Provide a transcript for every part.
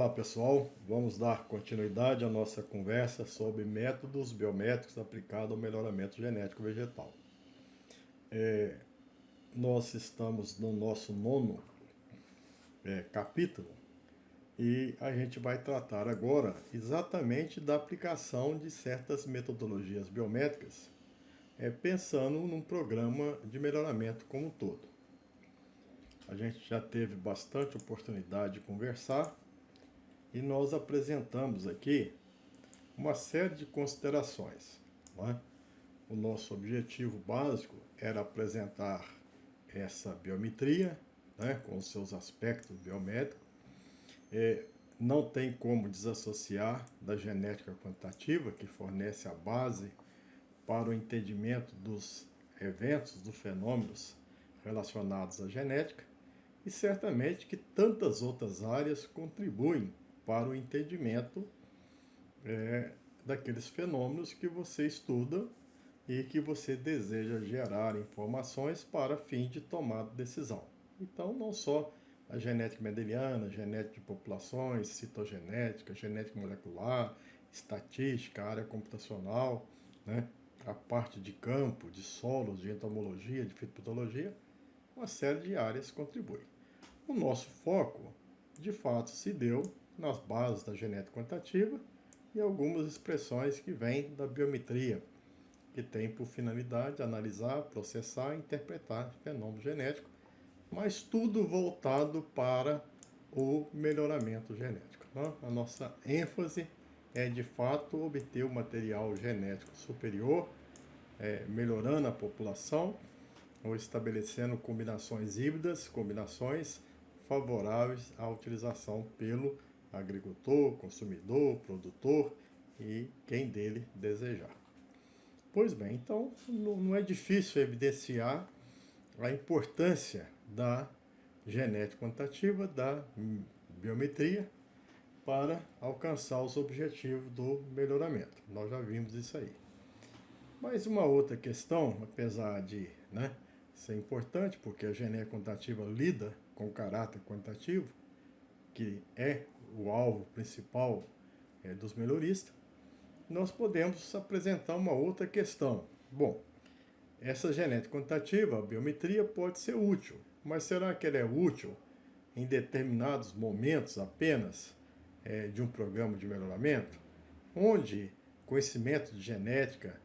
Olá pessoal, vamos dar continuidade à nossa conversa sobre métodos biométricos aplicados ao melhoramento genético vegetal. Nós estamos no nosso nono capítulo e a gente vai tratar agora exatamente da aplicação de certas metodologias biométricas, pensando num programa de melhoramento como um todo. A gente já teve bastante oportunidade de conversar e nós apresentamos aqui uma série de considerações. Não é? O nosso objetivo básico era apresentar essa biometria, né, com os seus aspectos biométricos. Não tem como desassociar da genética quantitativa, que fornece a base para o entendimento dos eventos, dos fenômenos relacionados à genética, e certamente que tantas outras áreas contribuem para o entendimento daqueles fenômenos que você estuda e que você deseja gerar informações para fim de tomada de decisão. Então, não só a genética mendeliana, genética de populações, citogenética, genética molecular, estatística, área computacional, né? A parte de campo, de solos, de entomologia, de fitopatologia, uma série de áreas contribui. O nosso foco, de fato, se deu nas bases da genética quantitativa e algumas expressões que vêm da biometria, que tem por finalidade analisar, processar e interpretar fenômenos genéticos, mas tudo voltado para o melhoramento genético. Né? A nossa ênfase é, de fato, obter o material genético superior, melhorando a população, ou estabelecendo combinações híbridas, combinações favoráveis à utilização pelo agricultor, consumidor, produtor e quem dele desejar. Pois bem, então não é difícil evidenciar a importância da genética quantitativa, da biometria, para alcançar os objetivos do melhoramento. Nós já vimos isso aí. Mas uma outra questão, apesar de ser importante, porque a genética quantitativa lida com o caráter quantitativo, que é o alvo principal dos melhoristas, nós podemos apresentar uma outra questão. Bom, essa genética quantitativa, a biometria, pode ser útil, mas será que ela é útil em determinados momentos apenas de um programa de melhoramento, onde conhecimento de genética,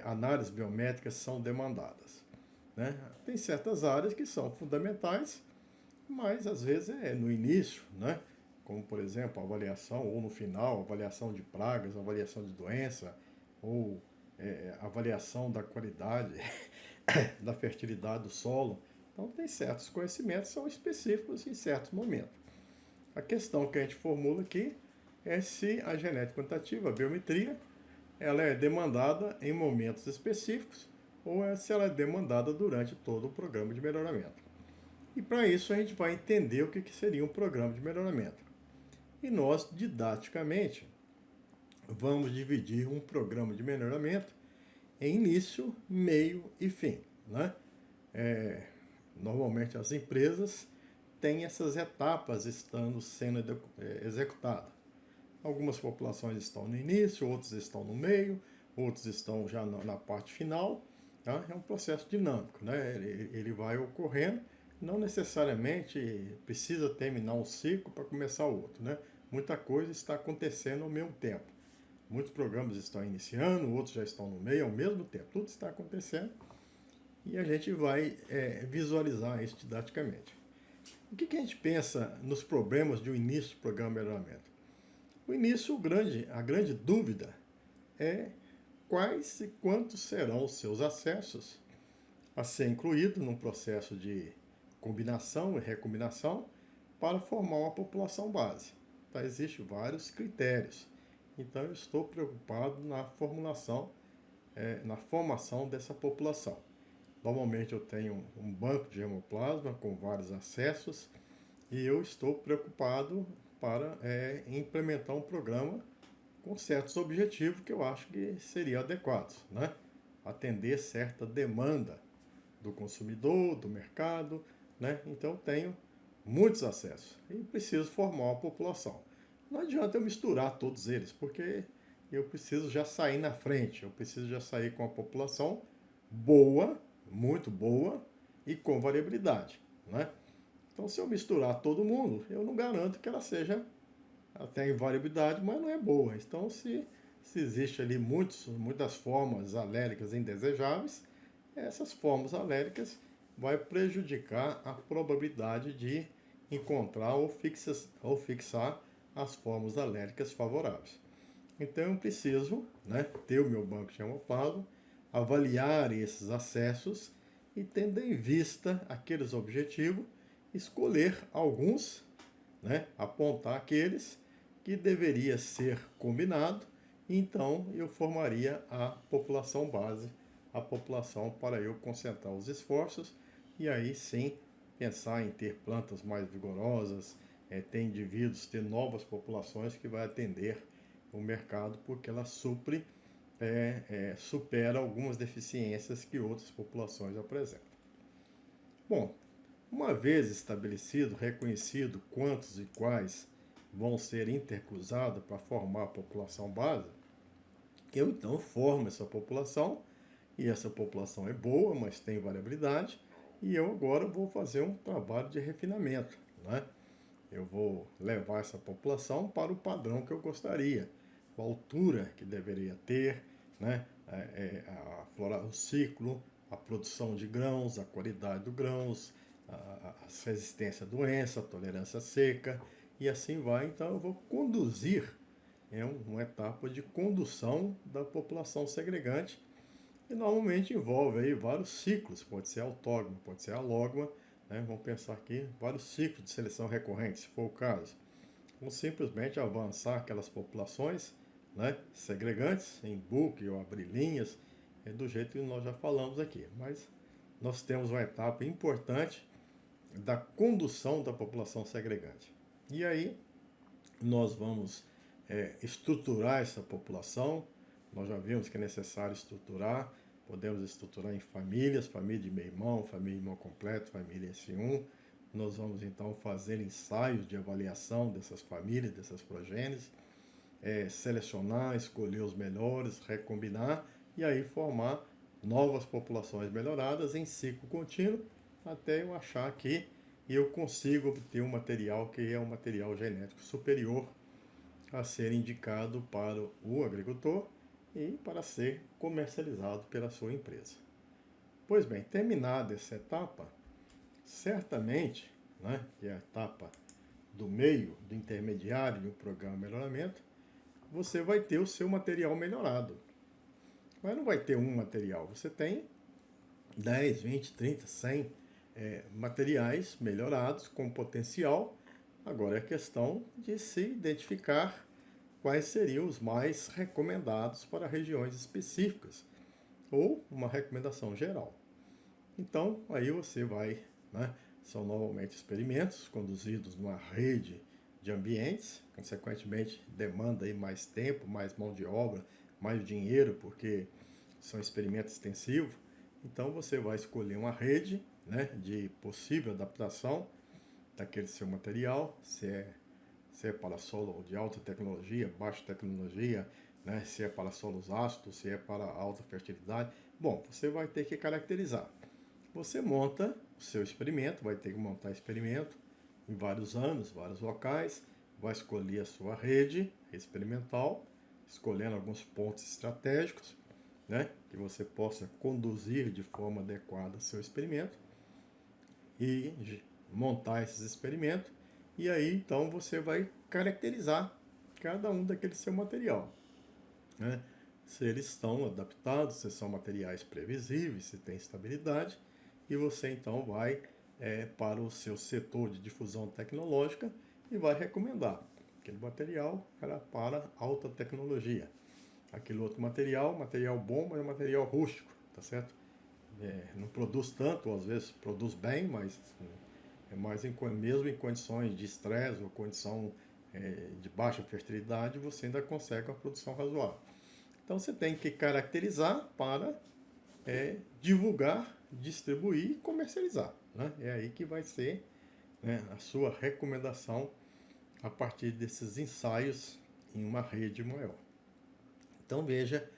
análises biométricas são demandadas? Né? Tem certas áreas que são fundamentais, mas às vezes é no início, né? Como por exemplo a avaliação, ou no final, avaliação de pragas, avaliação de doença, ou avaliação da qualidade da fertilidade do solo. Então tem certos conhecimentos que são específicos em certos momentos. A questão que a gente formula aqui é se a genética quantitativa, a biometria, ela é demandada em momentos específicos ou se ela é demandada durante todo o programa de melhoramento. E para isso a gente vai entender o que seria um programa de melhoramento. E nós, didaticamente, vamos dividir um programa de melhoramento em início, meio e fim. Né? Normalmente as empresas têm essas etapas estando sendo executadas. Algumas populações estão no início, outras estão no meio, outros estão já na parte final. Tá? É um processo dinâmico, né? Ele vai ocorrendo, não necessariamente precisa terminar um ciclo para começar outro. Né? Muita coisa está acontecendo ao mesmo tempo. Muitos programas estão iniciando, outros já estão no meio ao mesmo tempo. Tudo está acontecendo e a gente vai visualizar isso didaticamente. O que a gente pensa nos problemas de um início do programa de melhoramento? O início, a grande dúvida é quais e quantos serão os seus acessos a ser incluído num processo de combinação e recombinação para formar uma população base. Tá? Existem vários critérios. Então eu estou preocupado na formulação, na formação dessa população. Normalmente eu tenho um banco de hemoplasma com vários acessos e eu estou preocupado para implementar um programa com certos objetivos que eu acho que seriam adequados, né? Atender certa demanda do consumidor, do mercado, né? Então eu tenho muitos acessos e preciso formar uma população. não adianta eu misturar todos eles, porque eu preciso já sair na frente, eu preciso já sair com a população boa, muito boa e com variabilidade, né? Então, se eu misturar todo mundo, eu não garanto que ela seja, ela tem variabilidade, mas não é boa. Então, se existe ali muitas formas alérgicas indesejáveis, essas formas alérgicas vai prejudicar a probabilidade de encontrar ou fixar as formas alérgicas favoráveis. Então eu preciso, né, ter o meu banco de hemoplasma, avaliar esses acessos e, tendo em vista aqueles objetivos, escolher alguns, né, apontar aqueles que deveria ser combinado, e então eu formaria a população base, a população para eu concentrar os esforços e aí sim pensar em ter plantas mais vigorosas, ter indivíduos, ter novas populações que vai atender o mercado, porque ela supera algumas deficiências que outras populações apresentam. Bom, uma vez estabelecido, reconhecido quantos e quais vão ser intercruzados para formar a população base, eu então formo essa população, e essa população é boa, mas tem variabilidade, e eu agora vou fazer um trabalho de refinamento, né? Eu vou levar essa população para o padrão que eu gostaria, a altura que deveria ter, né? O ciclo, a produção de grãos, a qualidade dos grãos, a resistência à doença, a tolerância seca, e assim vai. Então eu vou conduzir, uma etapa de condução da população segregante, e normalmente envolve aí vários ciclos, pode ser autógama, pode ser alógama, né? Vamos pensar aqui, vários ciclos de seleção recorrente, se for o caso. Vamos simplesmente avançar aquelas populações, né, segregantes em bulk ou abrir linhas, do jeito que nós já falamos aqui. Mas nós temos uma etapa importante da condução da população segregante. E aí nós vamos estruturar essa população. Nós já vimos que é necessário estruturar. Podemos estruturar em famílias, família de meio irmão, família de irmão completo, família S1. Nós vamos então fazer ensaios de avaliação dessas famílias, dessas progênies, selecionar, escolher os melhores, recombinar e aí formar novas populações melhoradas em ciclo contínuo, até eu achar que eu consigo obter um material que é um material genético superior a ser indicado para o agricultor e para ser comercializado pela sua empresa. Pois bem, terminada essa etapa, certamente, né, que é a etapa do meio, do intermediário de um programa de melhoramento, você vai ter o seu material melhorado. Mas não vai ter um material, você tem 10, 20, 30, 100 materiais melhorados com potencial. Agora é questão de se identificar quais seriam os mais recomendados para regiões específicas, ou uma recomendação geral. Então, aí você vai, né, são normalmente experimentos conduzidos numa rede de ambientes, consequentemente demanda aí mais tempo, mais mão de obra, mais dinheiro, porque são experimentos extensivos. Então você vai escolher uma rede, né, de possível adaptação daquele seu material, se é para solo de alta tecnologia, baixa tecnologia, né, se é para solos ácidos, se é para alta fertilidade. Bom, você vai ter que caracterizar. Você monta o seu experimento, vai ter que montar experimento em vários anos, vários locais, vai escolher a sua rede experimental, escolhendo alguns pontos estratégicos, né, que você possa conduzir de forma adequada seu experimento e montar esses experimentos, e aí então você vai caracterizar cada um daquele seu material, né? Se eles estão adaptados, se são materiais previsíveis, se tem estabilidade, e você então vai para o seu setor de difusão tecnológica e vai recomendar. Aquele material era para alta tecnologia. Aquele outro material bom, mas é material rústico, tá certo? Não produz tanto, ou às vezes produz bem, mas é mais mesmo em condições de estresse ou condição de baixa fertilidade, você ainda consegue uma produção razoável. Então você tem que caracterizar para divulgar, distribuir e comercializar, né? É aí que vai ser, né, a sua recomendação a partir desses ensaios em uma rede maior. Então veja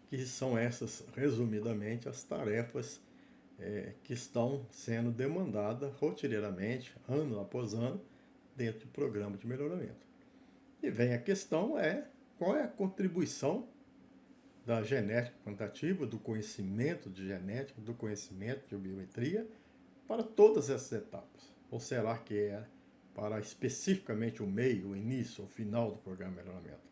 que são essas, resumidamente, as tarefas que estão sendo demandadas rotineiramente, ano após ano, dentro do programa de melhoramento. E vem a questão qual é a contribuição da genética quantitativa, do conhecimento de genética, do conhecimento de biometria, para todas essas etapas? Ou será que é para especificamente o meio, o início, o final do programa de melhoramento?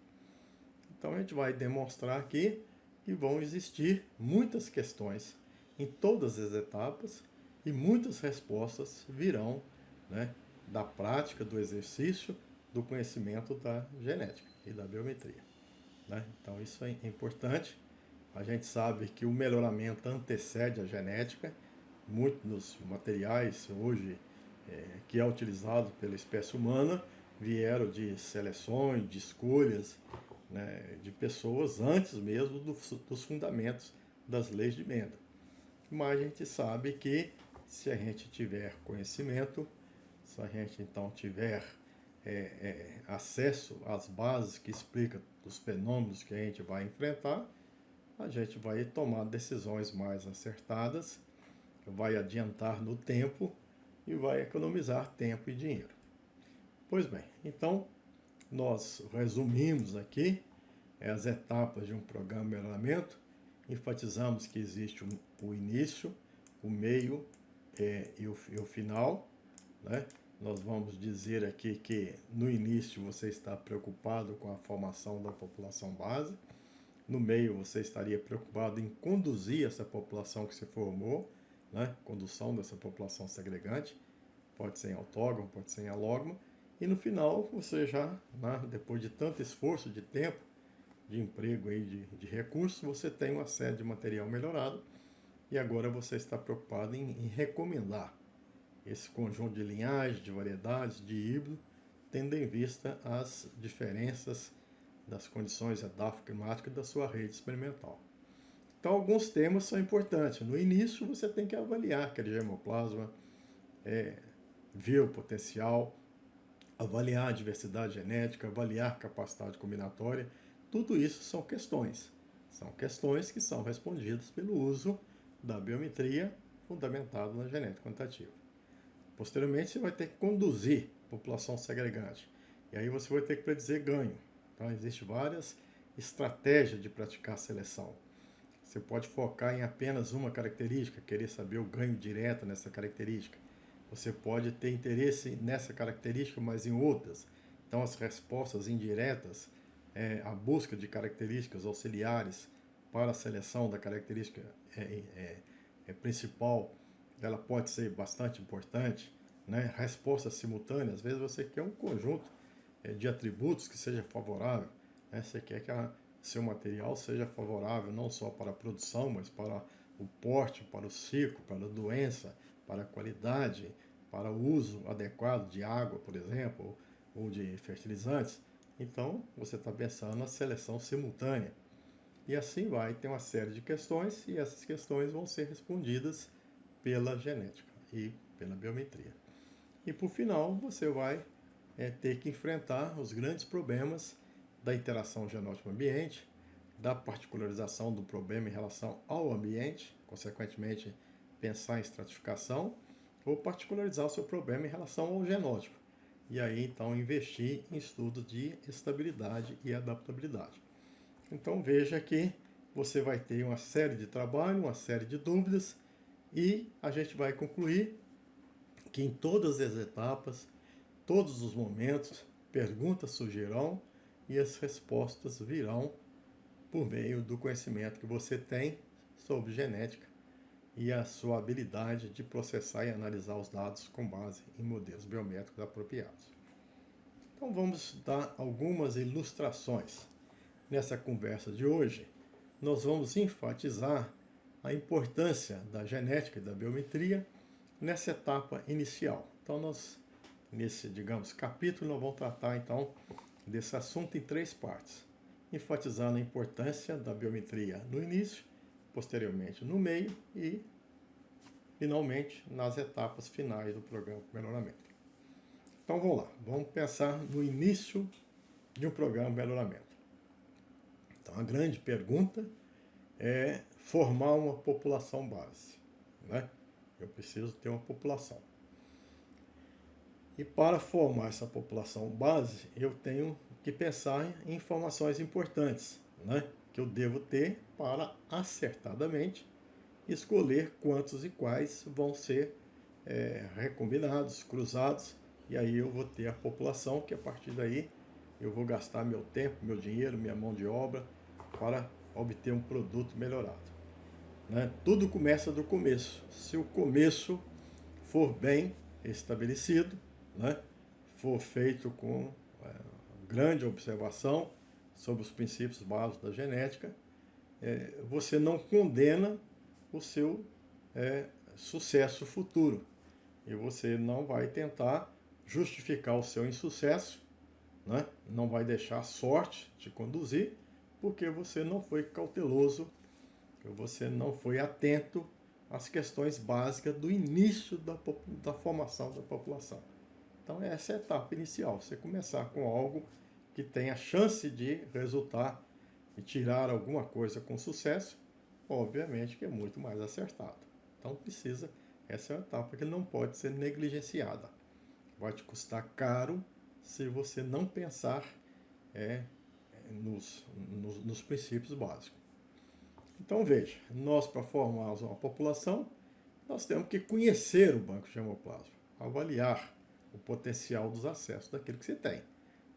Então a gente vai demonstrar aqui que vão existir muitas questões em todas as etapas e muitas respostas virão, né, da prática, do exercício, do conhecimento da genética e da biometria, né? Então isso é importante. A gente sabe que o melhoramento antecede a genética. Muitos dos materiais hoje que é utilizado pela espécie humana vieram de seleções, de escolhas, né, de pessoas antes mesmo dos fundamentos das leis de Mendel. Mas a gente sabe que se a gente tiver conhecimento, se a gente então tiver acesso às bases que explicam os fenômenos que a gente vai enfrentar, a gente vai tomar decisões mais acertadas, vai adiantar no tempo e vai economizar tempo e dinheiro. Pois bem, então nós resumimos aqui as etapas de um programa de melhoramento, enfatizamos que existe o início, o meio e o final, né? Nós vamos dizer aqui que no início você está preocupado com a formação da população base, no meio você estaria preocupado em conduzir essa população que se formou, né? Condução dessa população segregante, pode ser em autógamo, pode ser em alógamo, e no final você já, né, depois de tanto esforço de tempo, de emprego, aí, de recursos, você tem uma série de material melhorado e agora você está preocupado em recomendar esse conjunto de linhagens, de variedades, de híbrido, tendo em vista as diferenças das condições edafoclimáticas da sua rede experimental. Então, alguns temas são importantes. No início, você tem que avaliar aquele germoplasma, ver o potencial, avaliar a diversidade genética, avaliar a capacidade combinatória. Tudo isso são questões. São questões que são respondidas pelo uso da biometria fundamentada na genética quantitativa. Posteriormente, você vai ter que conduzir a população segregante. E aí você vai ter que predizer ganho. Então, existem várias estratégias de praticar a seleção. Você pode focar em apenas uma característica, querer saber o ganho direto nessa característica. Você pode ter interesse nessa característica, mas em outras. Então, as respostas indiretas, a busca de características auxiliares para a seleção da característica principal, ela pode ser bastante importante, né? Respostas simultâneas, às vezes você quer um conjunto de atributos que seja favorável, né? Você quer que seu material seja favorável não só para a produção, mas para o porte, para o ciclo, para a doença, para a qualidade, para o uso adequado de água, por exemplo, ou de fertilizantes. Então, você está pensando na seleção simultânea. E assim vai, tem uma série de questões, e essas questões vão ser respondidas pela genética e pela biometria. E por final, você vai ter que enfrentar os grandes problemas da interação genótipo-ambiente, da particularização do problema em relação ao ambiente, consequentemente pensar em estratificação, ou particularizar o seu problema em relação ao genótipo. E aí, então, investir em estudos de estabilidade e adaptabilidade. Então, veja que você vai ter uma série de trabalho, uma série de dúvidas, e a gente vai concluir que em todas as etapas, todos os momentos, perguntas surgirão e as respostas virão por meio do conhecimento que você tem sobre genética e a sua habilidade de processar e analisar os dados com base em modelos biométricos apropriados. Então vamos dar algumas ilustrações. Nessa conversa de hoje, nós vamos enfatizar a importância da genética e da biometria nessa etapa inicial. Então nesse, digamos, capítulo, nós vamos tratar então desse assunto em 3 partes, enfatizando a importância da biometria no início, posteriormente no meio e, finalmente, nas etapas finais do programa de melhoramento. Então vamos lá, vamos pensar no início de um programa de melhoramento. Então a grande pergunta é formar uma população base, né? Eu preciso ter uma população. E para formar essa população base, eu tenho que pensar em informações importantes, né? Que eu devo ter para acertadamente escolher quantos e quais vão ser recombinados, cruzados, e aí eu vou ter a população que a partir daí eu vou gastar meu tempo, meu dinheiro, minha mão de obra para obter um produto melhorado, né? Tudo começa do começo. Se o começo for bem estabelecido, né? For feito com grande observação sobre os princípios básicos da genética, você não condena o seu sucesso futuro. E você não vai tentar justificar o seu insucesso, né? Não vai deixar a sorte te conduzir, porque você não foi cauteloso, você não foi atento às questões básicas do início da formação da população. Então essa é a etapa inicial, você começar com algo que tem a chance de resultar e tirar alguma coisa com sucesso, obviamente que é muito mais acertado. Então essa é uma etapa que não pode ser negligenciada. Vai te custar caro se você não pensar nos princípios básicos. Então veja, nós para formarmos uma população, nós temos que conhecer o banco de germoplasma, avaliar o potencial dos acessos daquilo que você tem,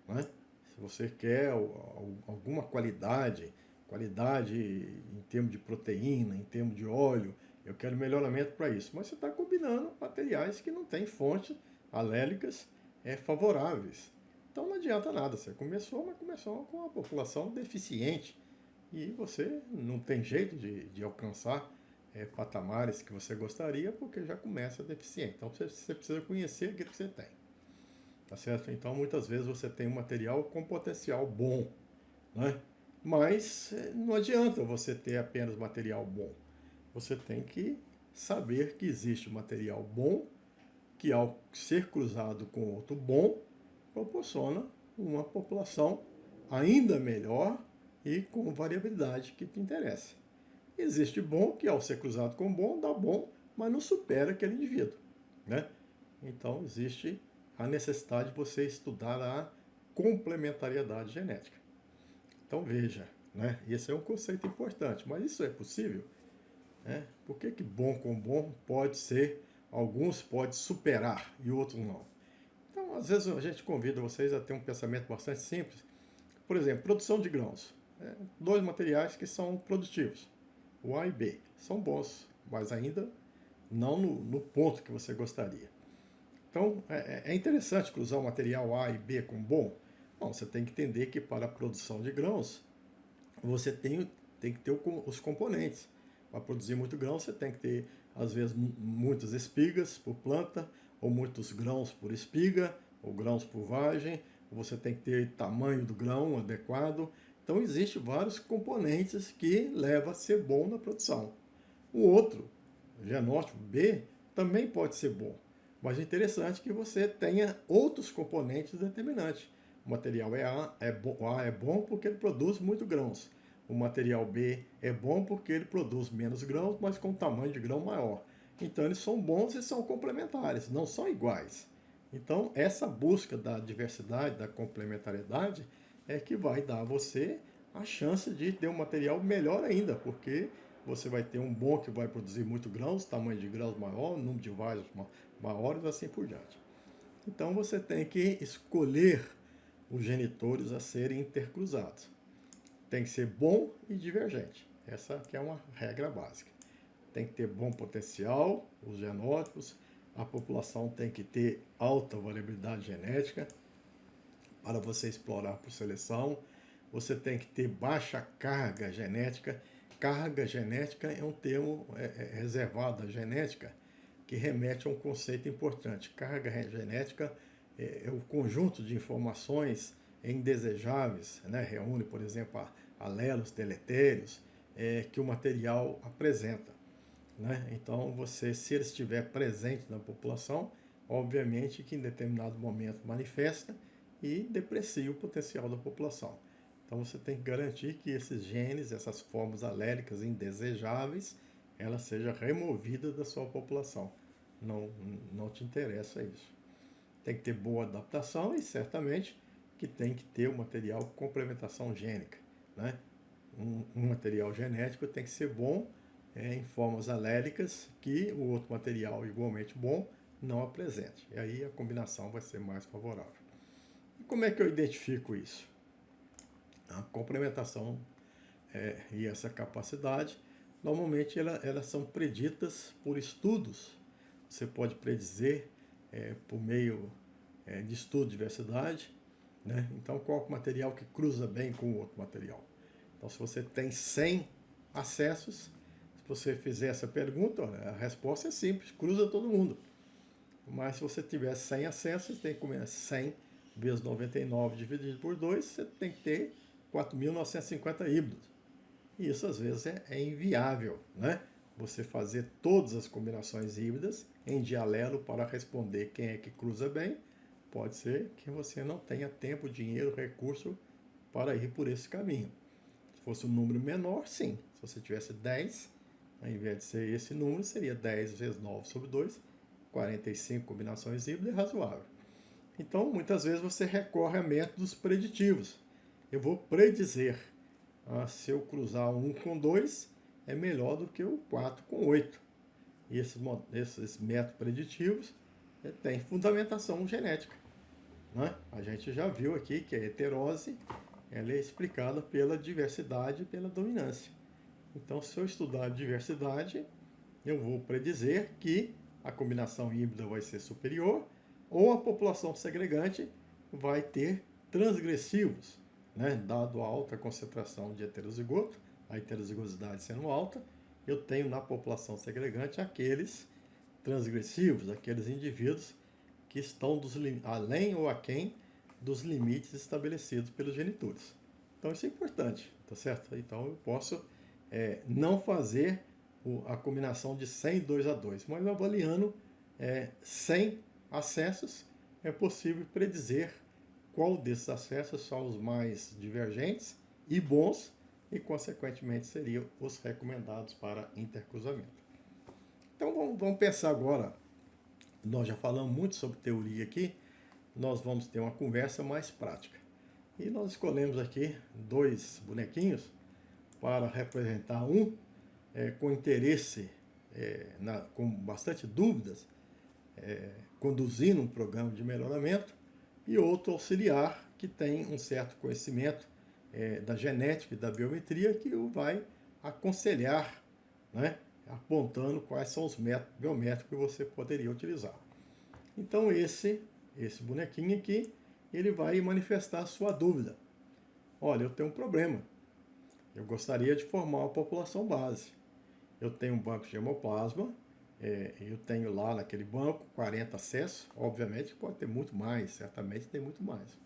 né? Se você quer alguma qualidade em termos de proteína, em termos de óleo, eu quero melhoramento para isso. Mas você está combinando materiais que não têm fontes alélicas favoráveis. Então não adianta nada, você começou com uma população deficiente e você não tem jeito de alcançar patamares que você gostaria porque já começa deficiente. Então você precisa conhecer aquilo que você tem. Tá certo? Então muitas vezes você tem um material com potencial bom, né? Mas não adianta você ter apenas material bom. Você tem que saber que existe material bom que, ao ser cruzado com outro bom, proporciona uma população ainda melhor e com variabilidade que te interessa. Existe bom que, ao ser cruzado com bom, dá bom, mas não supera aquele indivíduo, né? Então existe a necessidade de você estudar a complementariedade genética. Então veja, né? Esse é um conceito importante, mas isso é possível? Por que bom com bom pode ser, alguns pode superar e outros não? Então, às vezes a gente convida vocês a ter um pensamento bastante simples. Por exemplo, produção de grãos. Dois materiais que são produtivos, o A e B, são bons, mas ainda não no ponto que você gostaria. Então, é interessante cruzar o material A e B com bom? Bom, você tem que entender que para a produção de grãos, você tem que ter os componentes. Para produzir muito grão, você tem que ter, às vezes, muitas espigas por planta, ou muitos grãos por espiga, ou grãos por vagem, você tem que ter tamanho do grão adequado. Então, existem vários componentes que levam a ser bom na produção. O outro, genótipo B, também pode ser bom, mas é interessante que você tenha outros componentes determinantes. O material A é bom porque ele produz muito grãos. O material B é bom porque ele produz menos grãos, mas com tamanho de grão maior. Então eles são bons e são complementares, não são iguais. Então essa busca da diversidade, da complementariedade, é que vai dar a você a chance de ter um material melhor ainda, porque você vai ter um bom que vai produzir muito grãos, tamanho de grãos maior, número de vasos maiores, assim por diante. Então você tem que escolher os genitores a serem intercruzados. Tem que ser bom e divergente. Essa aqui é uma regra básica. Tem que ter bom potencial, os genótipos, a população tem que ter alta variabilidade genética para você explorar por seleção. Você tem que ter baixa carga genética. Carga genética é um termo reservado à genética que remete a um conceito importante. Carga genética é o conjunto de informações indesejáveis, né? Reúne, por exemplo, alelos deletérios que o material apresenta, né? Então, se ele estiver presente na população, obviamente que em determinado momento manifesta e deprecia o potencial da população. Então você tem que garantir que esses genes, essas formas alérgicas indesejáveis, ela seja removida da sua população. Não te interessa isso. Tem que ter boa adaptação e certamente que tem que ter o material complementação gênica, né? Um material genético tem que ser bom em formas alérgicas que o outro material igualmente bom não apresente. E aí a combinação vai ser mais favorável. E como é que eu identifico isso? A complementação e essa capacidade, normalmente elas são preditas por estudos. Você pode predizer por meio de estudo de diversidade, né? Então, qual é o material que cruza bem com o outro material? Então, se você tem 100 acessos, se você fizer essa pergunta, a resposta é simples, cruza todo mundo. Mas se você tiver 100 acessos, você tem que comer 100 vezes 99 dividido por 2, você tem que ter 4.950 híbridos. E isso às vezes é inviável, né? Você fazer todas as combinações híbridas em dialelo para responder quem é que cruza bem, pode ser que você não tenha tempo, dinheiro, recurso para ir por esse caminho. Se fosse um número menor, sim. Se você tivesse 10, ao invés de ser esse número, seria 10 vezes 9 sobre 2, 45 combinações híbridas, é razoável. Então, muitas vezes você recorre a métodos preditivos. Eu vou predizer, se eu cruzar 1 com 2, é melhor do que o 4 com 8. E esses métodos preditivos têm fundamentação genética, né? A gente já viu aqui que a heterose ela é explicada pela diversidade e pela dominância. Então, se eu estudar a diversidade, eu vou predizer que a combinação híbrida vai ser superior ou a população segregante vai ter transgressivos, né? Dado a alta concentração de heterozigoto, a heterozigosidade sendo alta, eu tenho na população segregante aqueles transgressivos, aqueles indivíduos que estão além ou aquém dos limites estabelecidos pelos genitores. Então isso é importante, tá certo? Então eu posso não fazer a combinação de 100 2 a 2, mas avaliando 100 acessos, é possível predizer qual desses acessos são os mais divergentes e bons e, consequentemente, seriam os recomendados para intercruzamento. Então vamos pensar agora, nós já falamos muito sobre teoria aqui, nós vamos ter uma conversa mais prática. E nós escolhemos aqui 2 bonequinhos para representar um com interesse, com bastante dúvidas, conduzindo um programa de melhoramento, e outro auxiliar que tem um certo conhecimento da genética e da biometria que o vai aconselhar, né, apontando quais são os métodos biométricos que você poderia utilizar. Então esse bonequinho aqui, ele vai manifestar a sua dúvida. Olha, eu tenho um problema. Eu gostaria de formar uma população base. Eu tenho um banco de hemoplasma, eu tenho lá naquele banco 40 acessos, obviamente pode ter muito mais, certamente tem muito mais.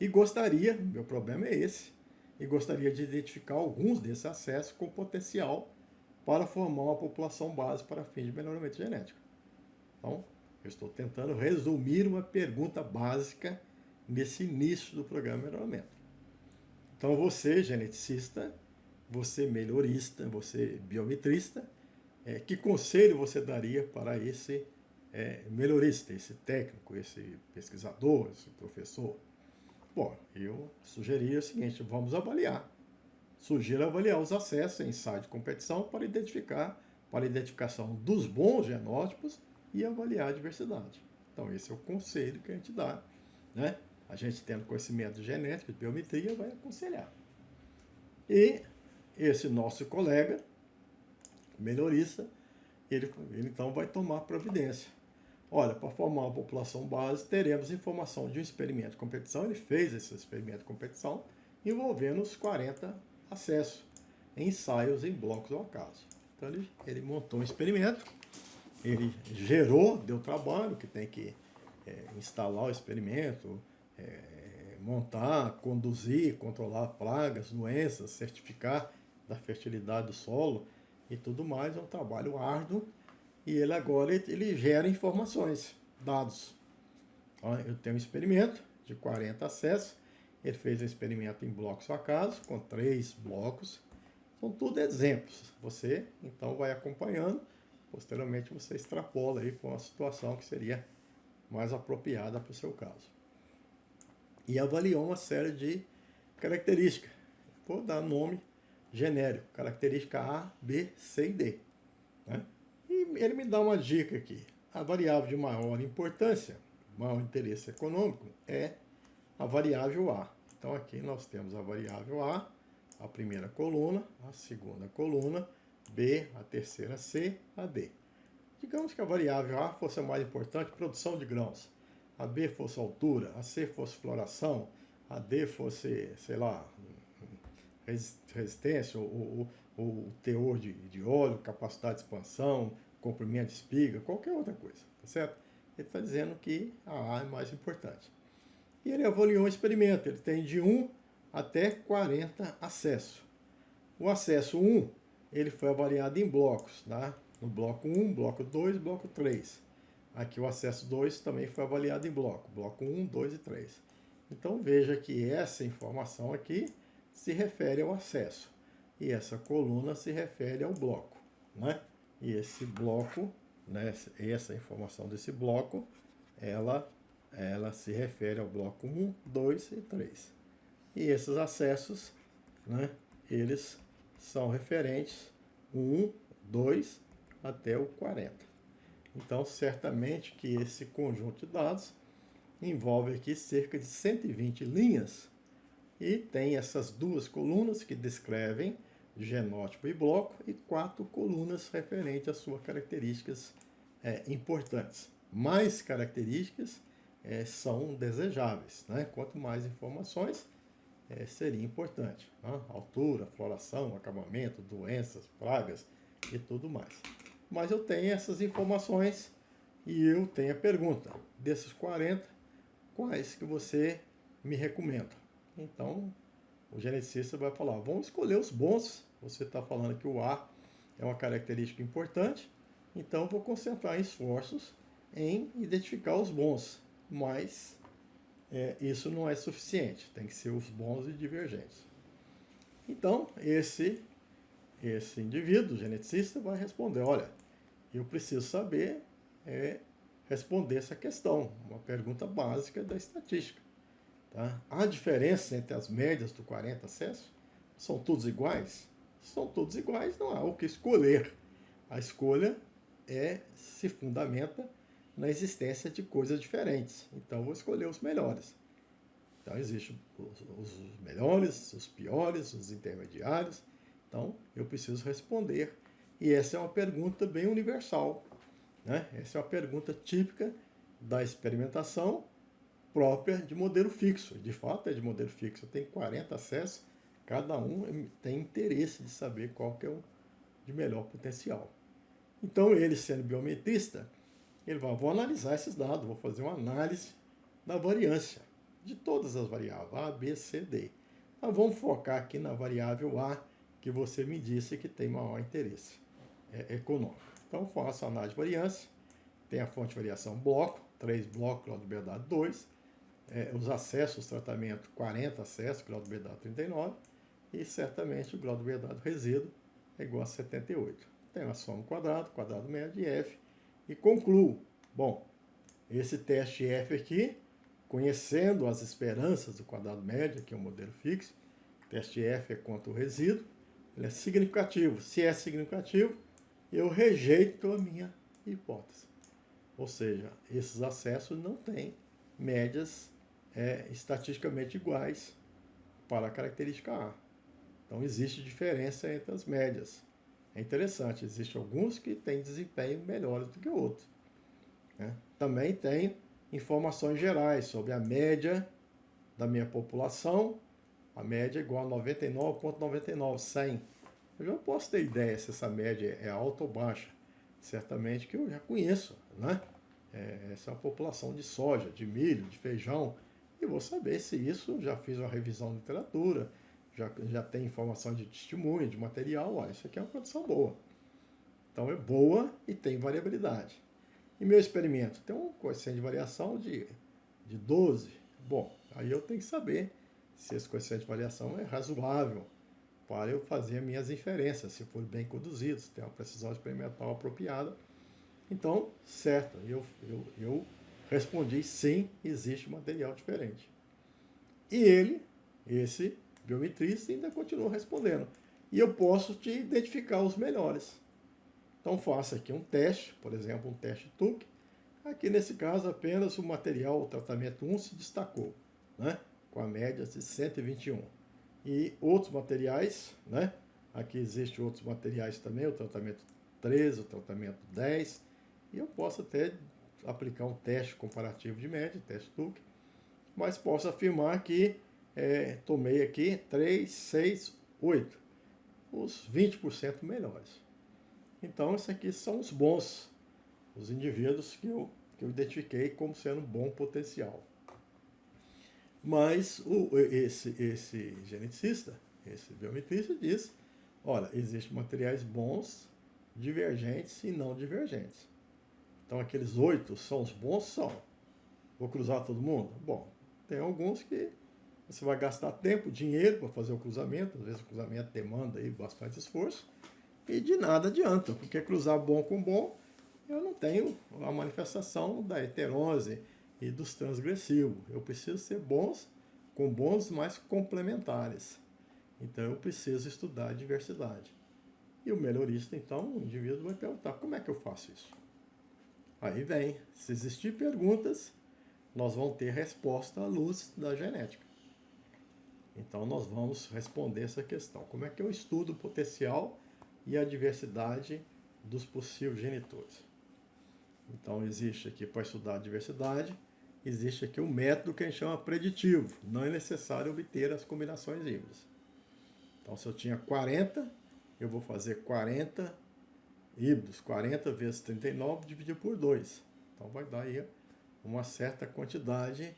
E gostaria, meu problema é esse, e gostaria de identificar alguns desses acessos com potencial para formar uma população base para fins de melhoramento genético. Então, eu estou tentando resumir uma pergunta básica nesse início do programa de melhoramento. Então, você, geneticista, você melhorista, você biometrista, que conselho você daria para esse melhorista, esse técnico, esse pesquisador, esse professor? Bom, eu sugeriria o seguinte, vamos avaliar. Sugiro avaliar os acessos em site de competição para a identificação dos bons genótipos e avaliar a diversidade. Então, esse é o conselho que a gente dá, né? A gente, tendo conhecimento genético, de biometria, vai aconselhar. E esse nosso colega, melhorista, ele então vai tomar providência. Olha, para formar uma população base, teremos informação de um experimento de competição. Ele fez esse experimento de competição envolvendo os 40 acessos, em ensaios em blocos ao acaso. Então ele montou um experimento, ele gerou, deu trabalho, que tem que instalar o experimento, montar, conduzir, controlar pragas, doenças, certificar da fertilidade do solo e tudo mais. É um trabalho árduo e ele agora ele gera informações. dados. Então, eu tenho um experimento de 40 acessos. Ele fez um experimento em blocos acaso, com 3 blocos. São tudo exemplos. Você, então, vai acompanhando. Posteriormente, você extrapola aí com a situação que seria mais apropriada para o seu caso. E avaliou uma série de características. Vou dar nome genérico. Característica A, B, C e D. Né? E ele me dá uma dica aqui. A variável de maior importância, maior interesse econômico, é a variável A. Então aqui nós temos a variável A, a primeira coluna, a segunda coluna, B, a terceira C, a D. Digamos que a variável A fosse a mais importante, produção de grãos. A B fosse altura, a C fosse floração, a D fosse, sei lá, resistência, o teor de óleo, capacidade de expansão, comprimento de espiga, qualquer outra coisa, tá certo? Ele está dizendo que a A é mais importante. E ele avaliou um experimento, ele tem de 1 até 40 acessos. O acesso 1, ele foi avaliado em blocos, tá? No bloco 1, bloco 2, bloco 3. Aqui o acesso 2 também foi avaliado em bloco 1, 2 e 3. Então veja que essa informação aqui se refere ao acesso e essa coluna se refere ao bloco, né? E esse bloco, né, essa informação desse bloco, ela se refere ao bloco 1, 2 e 3. E esses acessos, né, eles são referentes 1, 2 até o 40. Então, certamente que esse conjunto de dados envolve aqui cerca de 120 linhas e tem essas 2 colunas que descrevem genótipo e bloco e 4 colunas referentes às suas características importantes. Mais características são desejáveis, né? Quanto mais informações, seria importante. Né? Altura, floração, acabamento, doenças, pragas e tudo mais. Mas eu tenho essas informações e eu tenho a pergunta, desses 40, quais que você me recomenda? Então, o geneticista vai falar, vamos escolher os bons. Você está falando que o A é uma característica importante, então eu vou concentrar esforços em identificar os bons, mas isso não é suficiente, tem que ser os bons e divergentes. Então, esse indivíduo, geneticista, vai responder, olha, eu preciso saber responder essa questão, uma pergunta básica da estatística. Tá? Há diferença entre as médias do 40 acessos? São todos iguais? São todos iguais, não há o que escolher. A escolha se fundamenta na existência de coisas diferentes. Então, vou escolher os melhores. Então, existem os melhores, os piores, os intermediários. Então, eu preciso responder. E essa é uma pergunta bem universal. Né? Essa é uma pergunta típica da experimentação própria de modelo fixo. De fato, é de modelo fixo. Tem 40 acessos, cada um tem interesse de saber qual que é o de melhor potencial. Então, ele sendo biometrista, ele vai, vou analisar esses dados, vou fazer uma análise da variância de todas as variáveis, A, B, C, D. Mas vamos focar aqui na variável A, que você me disse que tem maior interesse econômico. Então, faço a análise de variância, tem a fonte de variação bloco, 3 blocos, grau de liberdade 2, os acessos, tratamento 40 acessos, grau de liberdade 39, e certamente o grau de liberdade do resíduo é igual a 78. Tem a soma quadrado médio e F, e concluo. Bom, esse teste F aqui, conhecendo as esperanças do quadrado médio, que é um modelo fixo, teste F é quanto o resíduo, ele é significativo. Se é significativo, eu rejeito a minha hipótese. Ou seja, esses acessos não têm médias estatisticamente iguais para a característica A. Então, existe diferença entre as médias. É interessante, existem alguns que têm desempenho melhores do que outros. Né? Também tem informações gerais sobre a média da minha população. A média é igual a 99,99, 100. Eu já posso ter ideia se essa média é alta ou baixa. Certamente que eu já conheço, né? Essa é uma população de soja, de milho, de feijão. E vou saber se isso, já fiz uma revisão de literatura, já tem informação de testemunho, de material. Olha, isso aqui é uma produção boa. Então é boa e tem variabilidade. E meu experimento tem um coeficiente de variação de 12. Bom, aí eu tenho que saber se esse coeficiente de variação é razoável para eu fazer minhas inferências, se for bem conduzido, se tem uma precisão experimental apropriada. Então, certo, eu respondi sim, existe material diferente. E ele, esse biometrista, ainda continua respondendo. E eu posso te identificar os melhores. Então faça aqui um teste, por exemplo, um teste TUC. Aqui nesse caso apenas o material, o tratamento 1 se destacou, né? Com a média de 121. E outros materiais, né? Aqui existem outros materiais também, o tratamento 13, o tratamento 10. E eu posso até aplicar um teste comparativo de média, teste TUC, mas posso afirmar que tomei aqui 3, 6, 8, os 20% melhores. Então, esses aqui são os bons, os indivíduos que eu identifiquei como sendo bom potencial. Mas esse geneticista, esse biometrista diz, olha, existem materiais bons, divergentes e não divergentes. Então, aqueles 8 são os bons? São. Vou cruzar todo mundo? Bom, tem alguns que você vai gastar tempo, dinheiro para fazer o cruzamento, às vezes o cruzamento demanda aí bastante esforço, e de nada adianta, porque cruzar bom com bom, eu não tenho a manifestação da heterose e dos transgressivos. Eu preciso ser bons, com bons, mas complementares. Então eu preciso estudar a diversidade. E o melhorista, então, o indivíduo vai perguntar, como é que eu faço isso? Aí vem, se existir perguntas, nós vamos ter resposta à luz da genética. Então nós vamos responder essa questão. Como é que eu estudo o potencial e a diversidade dos possíveis genitores? Então existe aqui, para estudar a diversidade, existe aqui um método que a gente chama preditivo. Não é necessário obter as combinações híbridas. Então se eu tinha 40, eu vou fazer 40 híbridos, 40 vezes 39 dividido por 2. Então vai dar aí uma certa quantidade,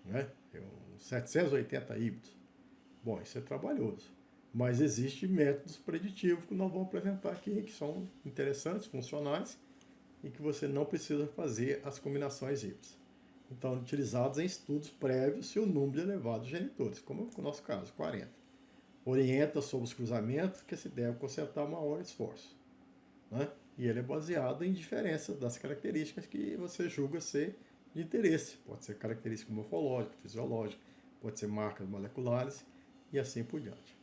né? 780 híbridos. Bom, isso é trabalhoso. Mas existem métodos preditivos que nós vamos apresentar aqui, que são interessantes, funcionais, e que você não precisa fazer as combinações híbridas. Então, utilizados em estudos prévios se o número de elevado de genitores, como no nosso caso, 40. Orienta sobre os cruzamentos que se deve concentrar maior esforço, né? E ele é baseado em diferenças das características que você julga ser de interesse. Pode ser característica morfológica, fisiológica, pode ser marcas moleculares e assim por diante.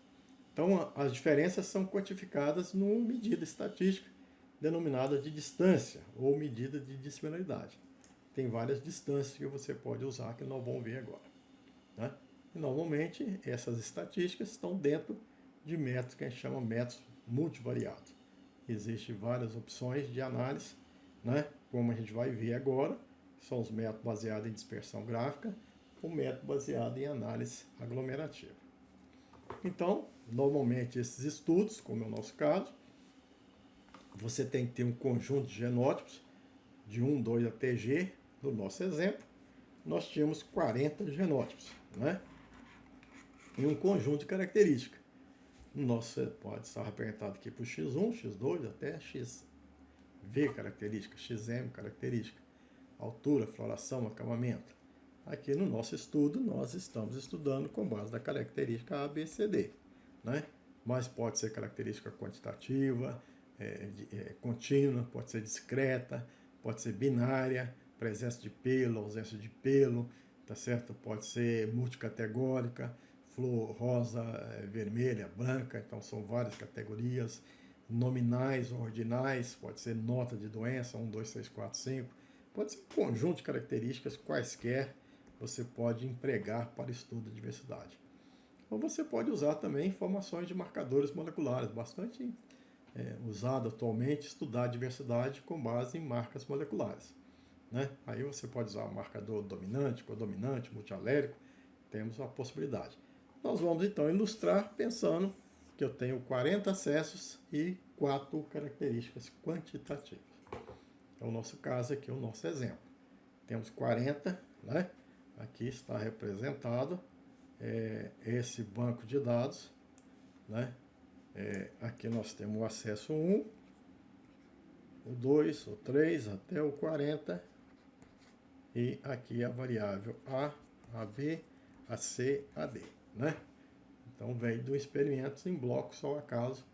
Então, as diferenças são quantificadas numa medida estatística denominada de distância ou medida de dissimilaridade. Tem várias distâncias que você pode usar que nós vamos ver agora, né? E, normalmente, essas estatísticas estão dentro de métodos que a gente chama métodos multivariados. Existem várias opções de análise, né? Como a gente vai ver agora, são os métodos baseados em dispersão gráfica, o método baseado em análise aglomerativa. Então, normalmente esses estudos, como é o nosso caso, você tem que ter um conjunto de genótipos, de 1, 2 até G. No nosso exemplo, nós tínhamos 40 genótipos, né? E um conjunto de características. Nosso pode estar representado aqui por X1, X2 até XV característica, XM característica, altura, floração, acabamento. Aqui no nosso estudo, nós estamos estudando com base na característica ABCD, né? Mas pode ser característica quantitativa, contínua, pode ser discreta, pode ser binária, presença de pelo, ausência de pelo, tá certo? Pode ser multicategórica, flor rosa, vermelha, branca, então são várias categorias, nominais ou ordinais, pode ser nota de doença, 1, 2, 3, 4, 5, pode ser um conjunto de características quaisquer você pode empregar para estudo de diversidade. Ou você pode usar também informações de marcadores moleculares, bastante usado atualmente, estudar a diversidade com base em marcas moleculares, né? Aí você pode usar o marcador dominante, codominante, multialérico, temos a possibilidade. Nós vamos então ilustrar pensando que eu tenho 40 acessos e 4 características quantitativas. É o nosso caso aqui, o nosso exemplo. Temos 40, né? Aqui está representado esse banco de dados, né? Aqui nós temos o acesso 1, o 2, o 3, até o 40. E aqui a variável A, AB, AC, AD, né? Então vem do experimento em blocos ao acaso,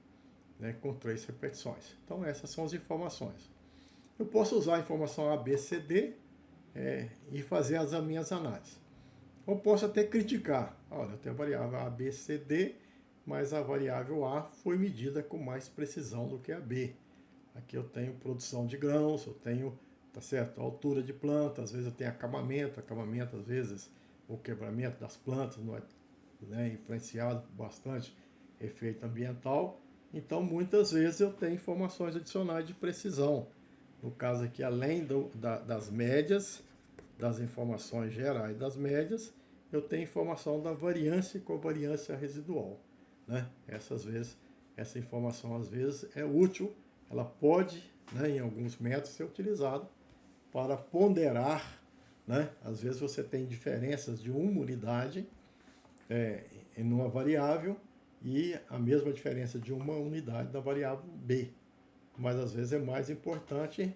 né, com 3 repetições. Então essas são as informações. Eu posso usar a informação A, B, C, D e fazer as minhas análises. Ou posso até criticar. Olha, eu tenho a variável A, B, C, D, mas a variável A foi medida com mais precisão do que a B. Aqui eu tenho produção de grãos, eu tenho, tá certo, altura de planta, às vezes eu tenho acabamento às vezes o quebramento das plantas não é, né, influenciado bastante efeito ambiental. Então, muitas vezes eu tenho informações adicionais de precisão. No caso aqui, além das médias, das informações gerais das médias, eu tenho informação da variância e covariância residual, né? Essa informação às vezes é útil, ela pode, né, em alguns métodos ser utilizada para ponderar, né? Às vezes você tem diferenças de uma unidade em uma variável e a mesma diferença de uma unidade da variável B. Mas às vezes é mais importante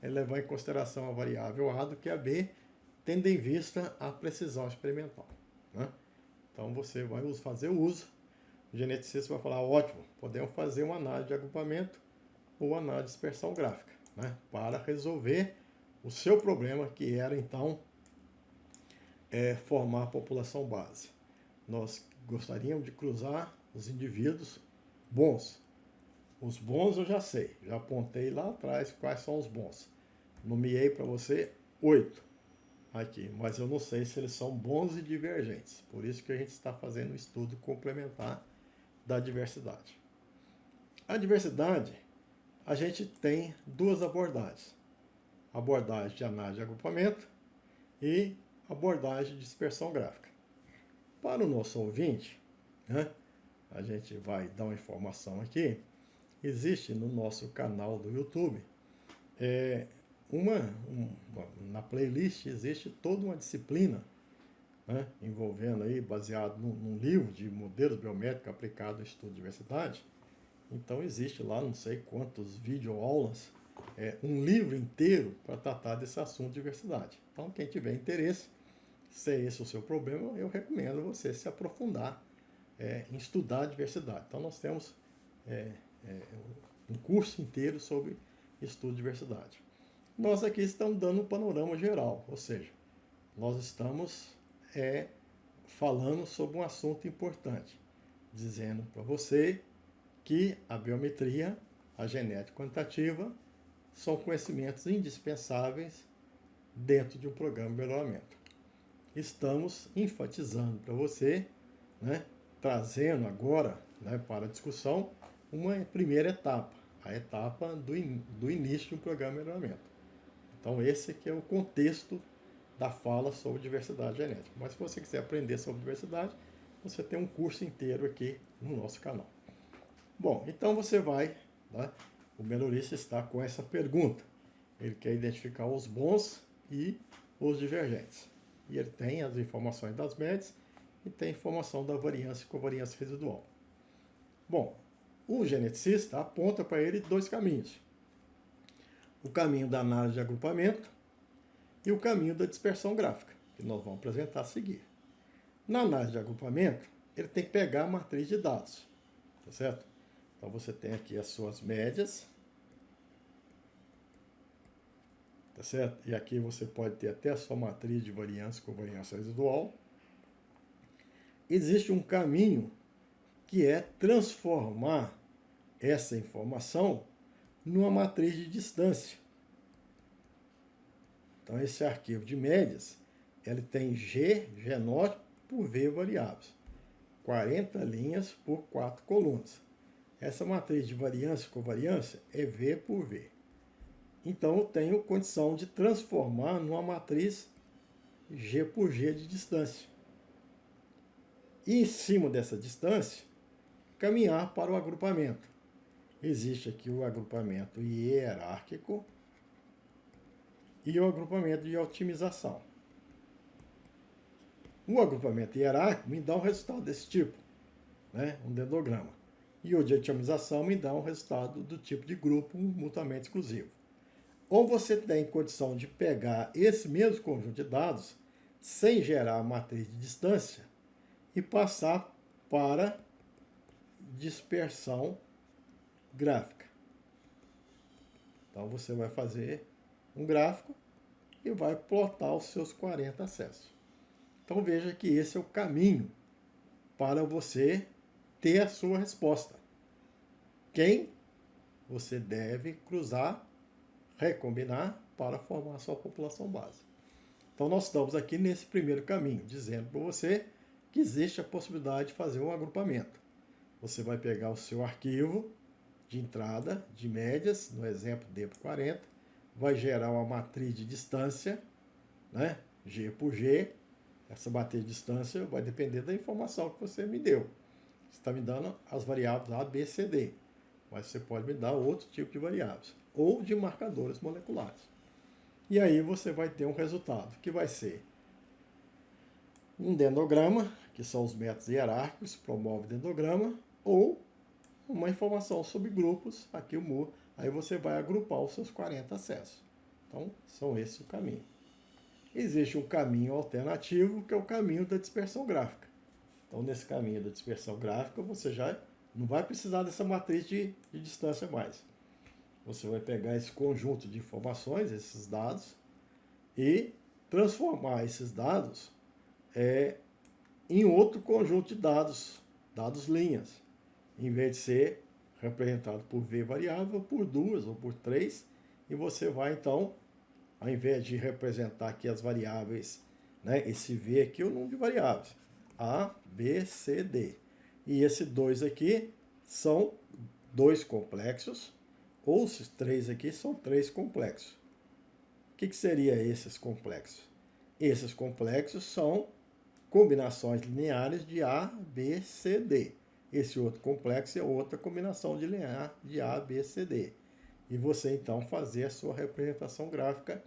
levar em consideração a variável A do que a B, tendo em vista a precisão experimental, né? Então você vai fazer o uso. O geneticista vai falar, ótimo, podemos fazer uma análise de agrupamento ou análise de dispersão gráfica, né, para resolver o seu problema, que era então formar a população base. Nós gostaríamos de cruzar os indivíduos bons. Os bons eu já sei, já apontei lá atrás quais são os bons. Nomeei para você 8 aqui, mas eu não sei se eles são bons e divergentes. Por isso que a gente está fazendo um estudo complementar da diversidade. A diversidade, a gente tem duas abordagens. Abordagem de análise de agrupamento e abordagem de dispersão gráfica. Para o nosso ouvinte, né, a gente vai dar uma informação aqui. Existe no nosso canal do YouTube, na playlist existe toda uma disciplina, né, envolvendo aí, baseado num livro de modelos biométricos aplicados ao estudo de diversidade. Então existe lá não sei quantos videoaulas, um livro inteiro para tratar desse assunto de diversidade. Então quem tiver interesse, se é esse o seu problema, eu recomendo você se aprofundar em estudar a diversidade. Então nós temos um curso inteiro sobre estudo de diversidade. Nós aqui estamos dando um panorama geral, ou seja, nós estamos falando sobre um assunto importante, dizendo para você que a biometria, a genética quantitativa, são conhecimentos indispensáveis dentro de um programa de melhoramento. Estamos enfatizando para você, né, trazendo agora, né, para a discussão uma primeira etapa, a etapa do início de um programa de melhoramento. Então esse que é o contexto da fala sobre diversidade genética. Mas se você quiser aprender sobre diversidade, você tem um curso inteiro aqui no nosso canal. Bom, então você vai, né, o melhorista está com essa pergunta. Ele quer identificar os bons e os divergentes. E ele tem as informações das médias e tem a informação da variância e covariância residual. Bom, o geneticista aponta para ele dois caminhos. O caminho da análise de agrupamento e o caminho da dispersão gráfica, que nós vamos apresentar a seguir. Na análise de agrupamento, ele tem que pegar a matriz de dados, tá certo? Então você tem aqui as suas médias, tá certo? E aqui você pode ter até a sua matriz de variância com variância residual. Existe um caminho que é transformar essa informação numa matriz de distância. Então esse arquivo de médias, ele tem G, genótipo por V variáveis. 40 linhas por 4 colunas. Essa matriz de variância e covariância é V por V. Então eu tenho condição de transformar numa matriz G por G de distância. E em cima dessa distância, caminhar para o agrupamento. Existe aqui o agrupamento hierárquico e o agrupamento de otimização. O agrupamento hierárquico me dá um resultado desse tipo, né? Um dendrograma. e o de otimização me dá um resultado do tipo de grupo mutuamente exclusivo. Ou você tem condição de pegar esse mesmo conjunto de dados sem gerar a matriz de distância e passar para dispersão gráfica. Então você vai fazer um gráfico e vai plotar os seus 40 acessos. Então veja que esse é o caminho para você ter a sua resposta. Quem você deve cruzar, recombinar para formar a sua população base. Então nós estamos aqui nesse primeiro caminho, dizendo para você que existe a possibilidade de fazer um agrupamento. Você vai pegar o seu arquivo de entrada, de médias, no exemplo D por 40, vai gerar uma matriz de distância, né? G por G. Essa matriz de distância vai depender da informação que você me deu. Você está me dando as variáveis A, B, C, D. Mas você pode me dar outro tipo de variáveis, ou de marcadores moleculares. E aí você vai ter um resultado, que vai ser um dendrograma, que são os métodos hierárquicos, promove dendrograma, ou uma informação sobre grupos, aqui o MU, aí você vai agrupar os seus 40 acessos. Então, são esses o caminho. Existe um caminho alternativo, que é o caminho da dispersão gráfica. Então, nesse caminho da dispersão gráfica, você já não vai precisar dessa matriz de distância mais. Você vai pegar esse conjunto de informações, esses dados, e transformar esses dados em outro conjunto de dados, dados linhas, em vez de ser representado por V variável, por 2 ou por 3, e você vai então, ao invés de representar aqui as variáveis, né, esse V aqui é o número de variáveis, A, B, C, D. E esse 2 aqui são 2 complexos, ou esses 3 aqui são 3 complexos. O que seria esses complexos? Esses complexos são combinações lineares de A, B, C, D. Esse outro complexo é outra combinação de linear de A, B, C, D. E você então fazer a sua representação gráfica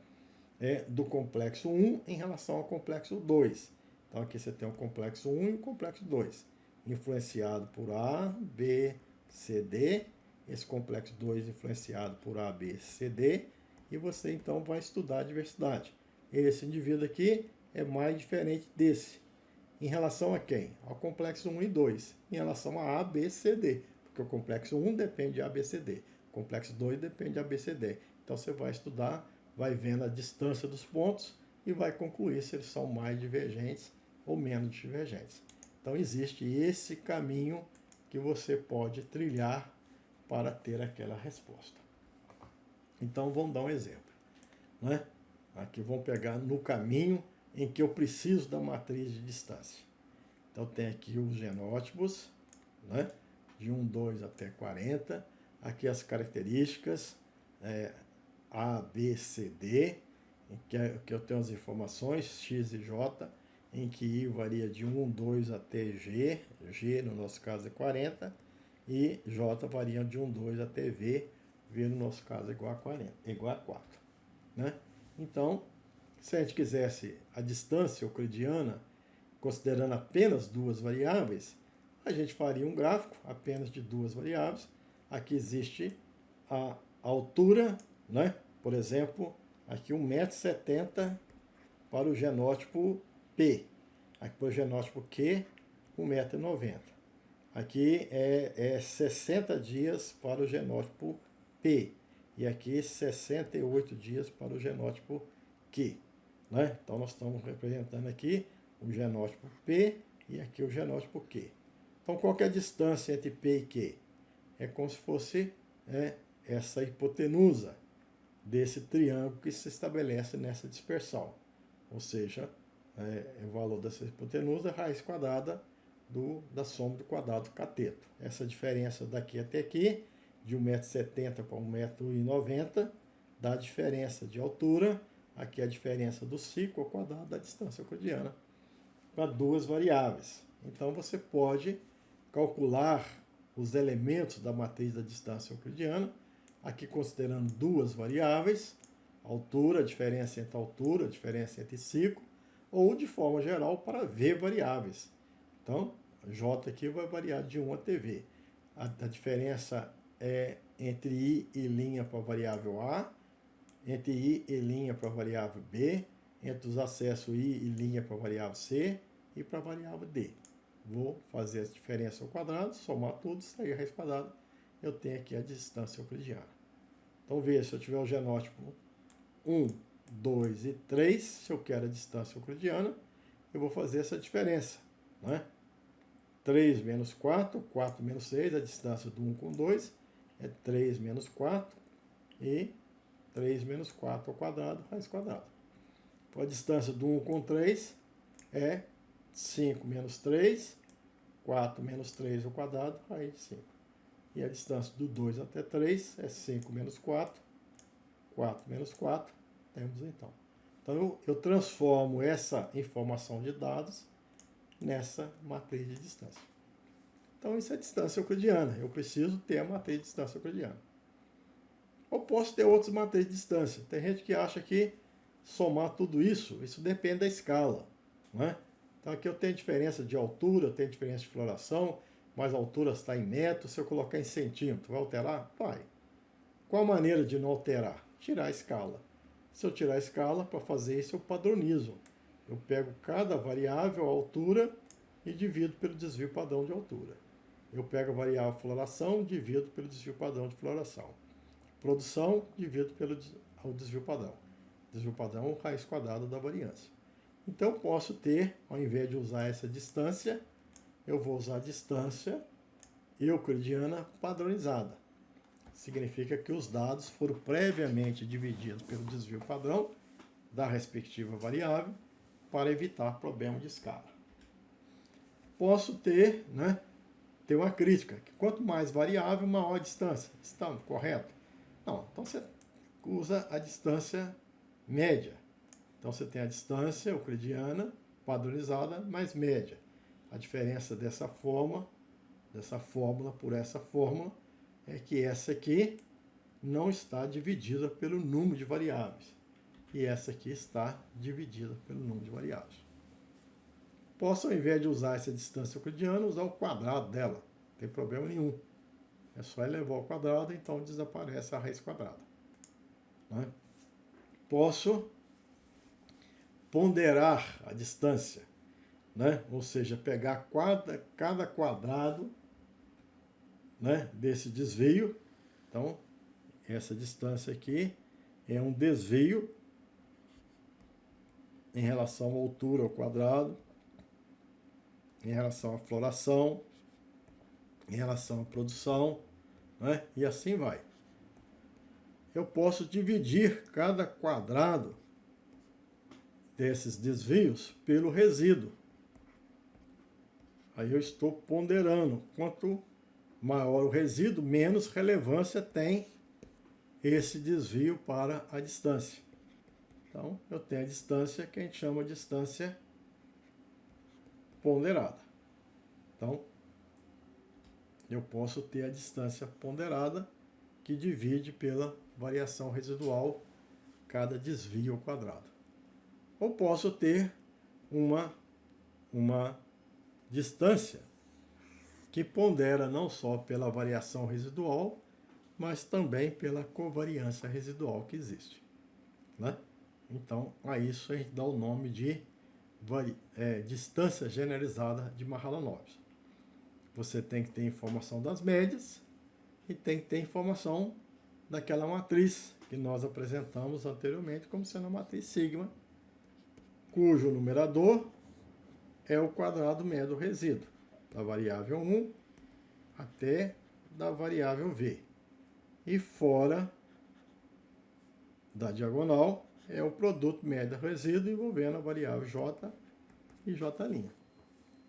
do complexo 1 em relação ao complexo 2. Então aqui você tem o complexo 1 e o complexo 2, influenciado por A, B, C, D. Esse complexo 2 influenciado por A, B, C, D. E você então vai estudar a diversidade. Esse indivíduo aqui é mais diferente desse. Em relação a quem? Ao complexo 1 e 2. Em relação a A, B, C, D. Porque o complexo 1 depende de A, B, C, D. O complexo 2 depende de A, B, C, D. Então você vai estudar, vai vendo a distância dos pontos e vai concluir se eles são mais divergentes ou menos divergentes. Então existe esse caminho que você pode trilhar para ter aquela resposta. Então vamos dar um exemplo, né? Aqui vamos pegar no caminho em que eu preciso da matriz de distância. Então tem aqui os genótipos, né? De 1, 2 até 40. Aqui as características A, B, C, D, em que eu tenho as informações X e J, em que I varia de 1, 2 até G, G no nosso caso é 40, e J varia de 1, 2 até V, V no nosso caso é igual a 40, igual a 4. Né? Então, se a gente quisesse a distância euclidiana, considerando apenas duas variáveis, a gente faria um gráfico apenas de duas variáveis. Aqui existe a altura, né? Por exemplo, aqui 1,70 m para o genótipo P. Aqui para o genótipo Q, 1,90 m. Aqui é 60 dias para o genótipo P. E aqui 68 dias para o genótipo Q. Né? Então nós estamos representando aqui o genótipo P e aqui o genótipo Q. Então qual que é a distância entre P e Q? É como se fosse essa hipotenusa desse triângulo que se estabelece nessa dispersão. Ou seja, o valor dessa hipotenusa é a raiz quadrada da soma do quadrado do cateto. Essa diferença daqui até aqui, de 1,70 m para 1,90 m, dá a diferença de altura. Aqui é a diferença do ciclo ao quadrado da distância euclidiana para duas variáveis. Então você pode calcular os elementos da matriz da distância euclidiana, aqui considerando duas variáveis, altura, diferença entre altura, diferença entre ciclo, ou de forma geral para V variáveis. Então, J aqui vai variar de 1 até V. a diferença é entre i e linha para a variável a, entre i e linha para a variável b, entre os acessos i e linha para a variável c e para a variável d. Vou fazer essa diferença ao quadrado, somar tudo, extrair a raiz quadrada. Eu tenho aqui a distância euclidiana. Então veja, se eu tiver o genótipo 1, 2 e 3, se eu quero a distância euclidiana, eu vou fazer essa diferença, né? 3 menos 4, 4 menos 6, a distância do 1 com 2 é 3 menos 4 e 3 menos 4 ao quadrado, raiz quadrada. Então, a distância do 1 com 3 é 5 menos 3, 4 menos 3 ao quadrado, raiz de 5. E a distância do 2 até 3 é 5 menos 4, 4 menos 4, temos então. Então, eu transformo essa informação de dados nessa matriz de distância. Então, isso é distância euclidiana. Eu preciso ter a matriz de distância euclidiana. Ou posso ter outras matrizes de distância. Tem gente que acha que somar tudo isso depende da escala, né? Então, aqui eu tenho diferença de altura, eu tenho diferença de floração, mas a altura está em metros. Se eu colocar em centímetro, vai alterar? Vai. Qual a maneira de não alterar? Tirar a escala. Se eu tirar a escala, para fazer isso eu padronizo. Eu pego cada variável, a altura, e divido pelo desvio padrão de altura. Eu pego a variável floração, divido pelo desvio padrão de floração. Produção, divido pelo desvio padrão. Desvio padrão, raiz quadrada da variância. Então, eu posso ter, ao invés de usar essa distância, eu vou usar a distância euclidiana padronizada. Significa que os dados foram previamente divididos pelo desvio padrão da respectiva variável para evitar problema de escala. Posso ter, ter uma crítica, que quanto mais variável, maior a distância. Está correto? Não, então você usa a distância média. Então você tem a distância euclidiana padronizada mais média. A diferença dessa fórmula por essa fórmula, é que essa aqui não está dividida pelo número de variáveis. E essa aqui está dividida pelo número de variáveis. Posso, ao invés de usar essa distância euclidiana, usar o quadrado dela. Não tem problema nenhum. É só elevar ao quadrado, então desaparece a raiz quadrada. Né? Posso ponderar a distância, ou seja, pegar cada quadrado desse desvio. Então, essa distância aqui é um desvio em relação à altura ao quadrado, em relação à floração, em relação à produção, e assim vai. Eu posso dividir cada quadrado desses desvios pelo resíduo. Aí eu estou ponderando. Quanto maior o resíduo, menos relevância tem esse desvio para a distância. Então, eu tenho a distância que a gente chama de distância ponderada. Então, eu posso ter a distância ponderada que divide pela variação residual cada desvio ao quadrado. Ou posso ter uma distância que pondera não só pela variação residual, mas também pela covariância residual que existe. Então, a isso a gente dá o nome de distância generalizada de Mahalanobis. Você tem que ter informação das médias e tem que ter informação daquela matriz que nós apresentamos anteriormente como sendo a matriz sigma, cujo numerador é o quadrado médio do resíduo, da variável 1 até da variável v. E fora da diagonal é o produto médio do resíduo envolvendo a variável j e j'.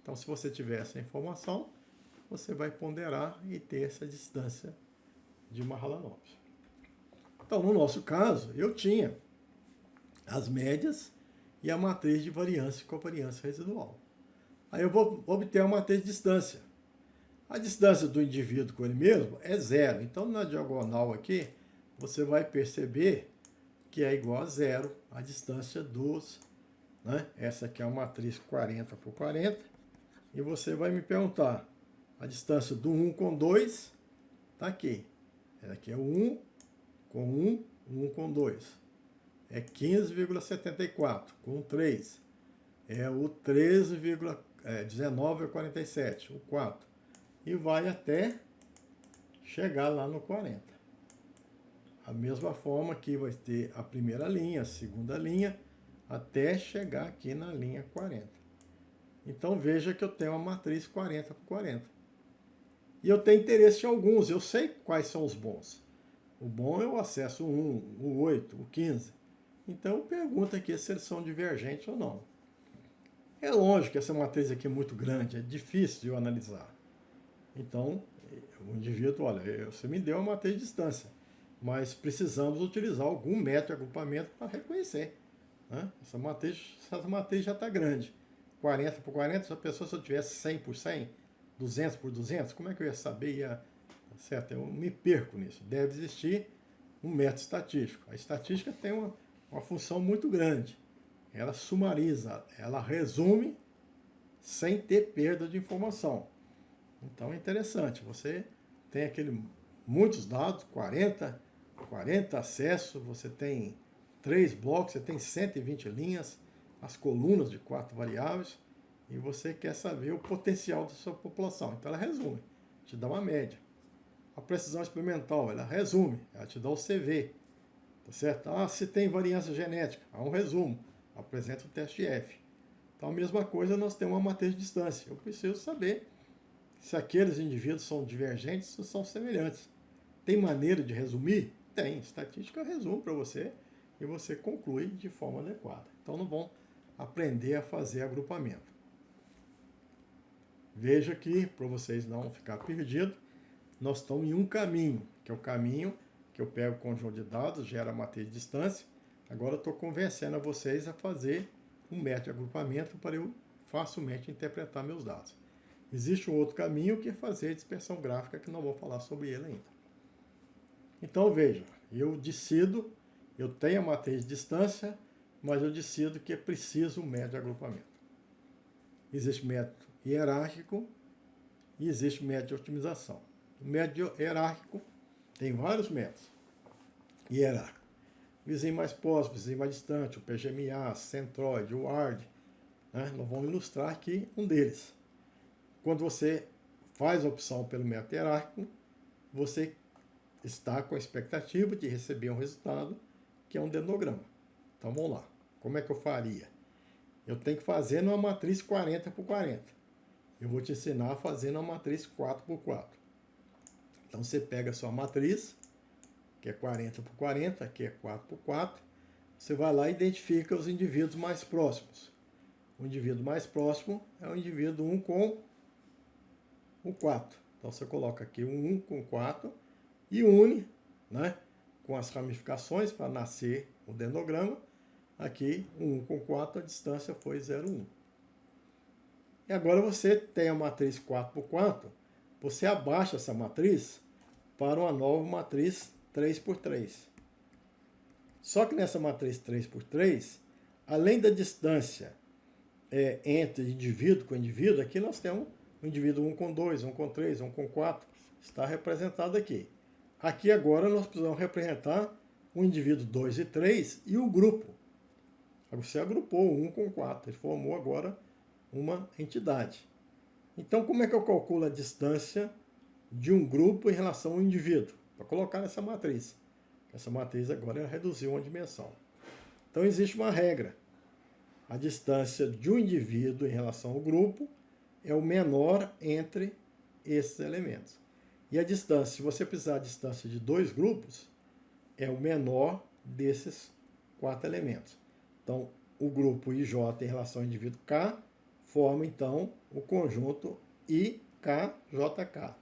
Então, se você tiver essa informação, você vai ponderar e ter essa distância de Mahalanobis. Então, no nosso caso, eu tinha as médias e a matriz de variância e covariância residual. Aí eu vou obter a matriz de distância. A distância do indivíduo com ele mesmo é zero. Então, na diagonal aqui, você vai perceber que é igual a zero a distância dos... Essa aqui é a matriz 40 por 40. E você vai me perguntar, A distância do 1 com 2 está aqui. Aqui é o 1 com 1, 1 com 2. É 15,74 com 3. É o 13,1947, o 4. E vai até chegar lá no 40. A mesma forma que vai ter a primeira linha, a segunda linha, até chegar aqui na linha 40. Então veja que eu tenho uma matriz 40 por 40. E eu tenho interesse em alguns, eu sei quais são os bons. O bom é o acesso 1, o 8, o 15. Então eu pergunto aqui se eles são divergentes ou não. É lógico que essa matriz aqui é muito grande, é difícil de eu analisar. Então, o indivíduo, olha, você me deu uma matriz de distância, mas precisamos utilizar algum método de agrupamento para reconhecer. Né? Essa matriz já está grande. 40 por 40, se a pessoa se eu tivesse 100 por 100, 200 por 200, como é que eu ia saber? Certo? Eu me perco nisso. Deve existir um método estatístico. A estatística tem uma função muito grande. Ela sumariza, ela resume sem ter perda de informação. Então é interessante. Você tem muitos dados, 40 acessos, você tem 3 blocos, você tem 120 linhas, as colunas de 4 variáveis, e você quer saber o potencial da sua população. Então ela resume, te dá uma média. A precisão experimental, ela resume, ela te dá o CV. Tá certo? Se tem variância genética, há um resumo, apresenta o teste F. Então a mesma coisa nós temos uma matriz de distância. Eu preciso saber se aqueles indivíduos são divergentes ou são semelhantes. Tem maneira de resumir? Tem. Estatística resume para você e você conclui de forma adequada. Então não vão aprender a fazer agrupamento. Veja que, para vocês não ficar perdidos, nós estamos em um caminho, que é o caminho que eu pego o conjunto de dados, gera a matriz de distância. Agora eu estou convencendo a vocês a fazer um método de agrupamento para eu facilmente interpretar meus dados. Existe um outro caminho que é fazer a dispersão gráfica, que não vou falar sobre ele ainda. Então veja, eu decido, eu tenho a matriz de distância, mas eu decido que é preciso um método de agrupamento. Existe método hierárquico e existe método de otimização. O método hierárquico tem vários métodos hierárquicos. Vizinho mais próximo, vizinho mais distante, o PGMA, Centroid, o ARD. Né? Nós vamos ilustrar aqui um deles. Quando você faz a opção pelo método hierárquico, você está com a expectativa de receber um resultado que é um dendrograma. Então vamos lá. Como é que eu faria? Eu tenho que fazer numa matriz 40 por 40. Eu vou te ensinar a fazer numa matriz 4 por 4. Então você pega a sua matriz, que é 40 por 40, que é 4 por 4. Você vai lá e identifica os indivíduos mais próximos. O indivíduo mais próximo é o indivíduo 1 com o 4. Então você coloca aqui o 1 com 4 e une, né, com as ramificações para nascer o dendrograma. Aqui, o 1 com 4, a distância foi 0,1. E agora você tem a matriz 4 por 4, você abaixa essa matriz para uma nova matriz 3 por 3. Só que nessa matriz 3 por 3, além da distância entre indivíduo com indivíduo, aqui nós temos o indivíduo 1 com 2, 1 com 3, 1 com 4, está representado aqui. Aqui agora nós precisamos representar o indivíduo 2 e 3 e o grupo. Você agrupou o 1 com 4, ele formou agora uma entidade. Então como é que eu calculo a distância de um grupo em relação ao indivíduo? Para colocar nessa matriz. Essa matriz agora reduziu uma dimensão. Então existe uma regra. A distância de um indivíduo em relação ao grupo é o menor entre esses elementos. E a distância, se você precisar da distância de dois grupos, é o menor desses 4 elementos. Então, o grupo IJ em relação ao indivíduo K forma, então, o conjunto IKJK.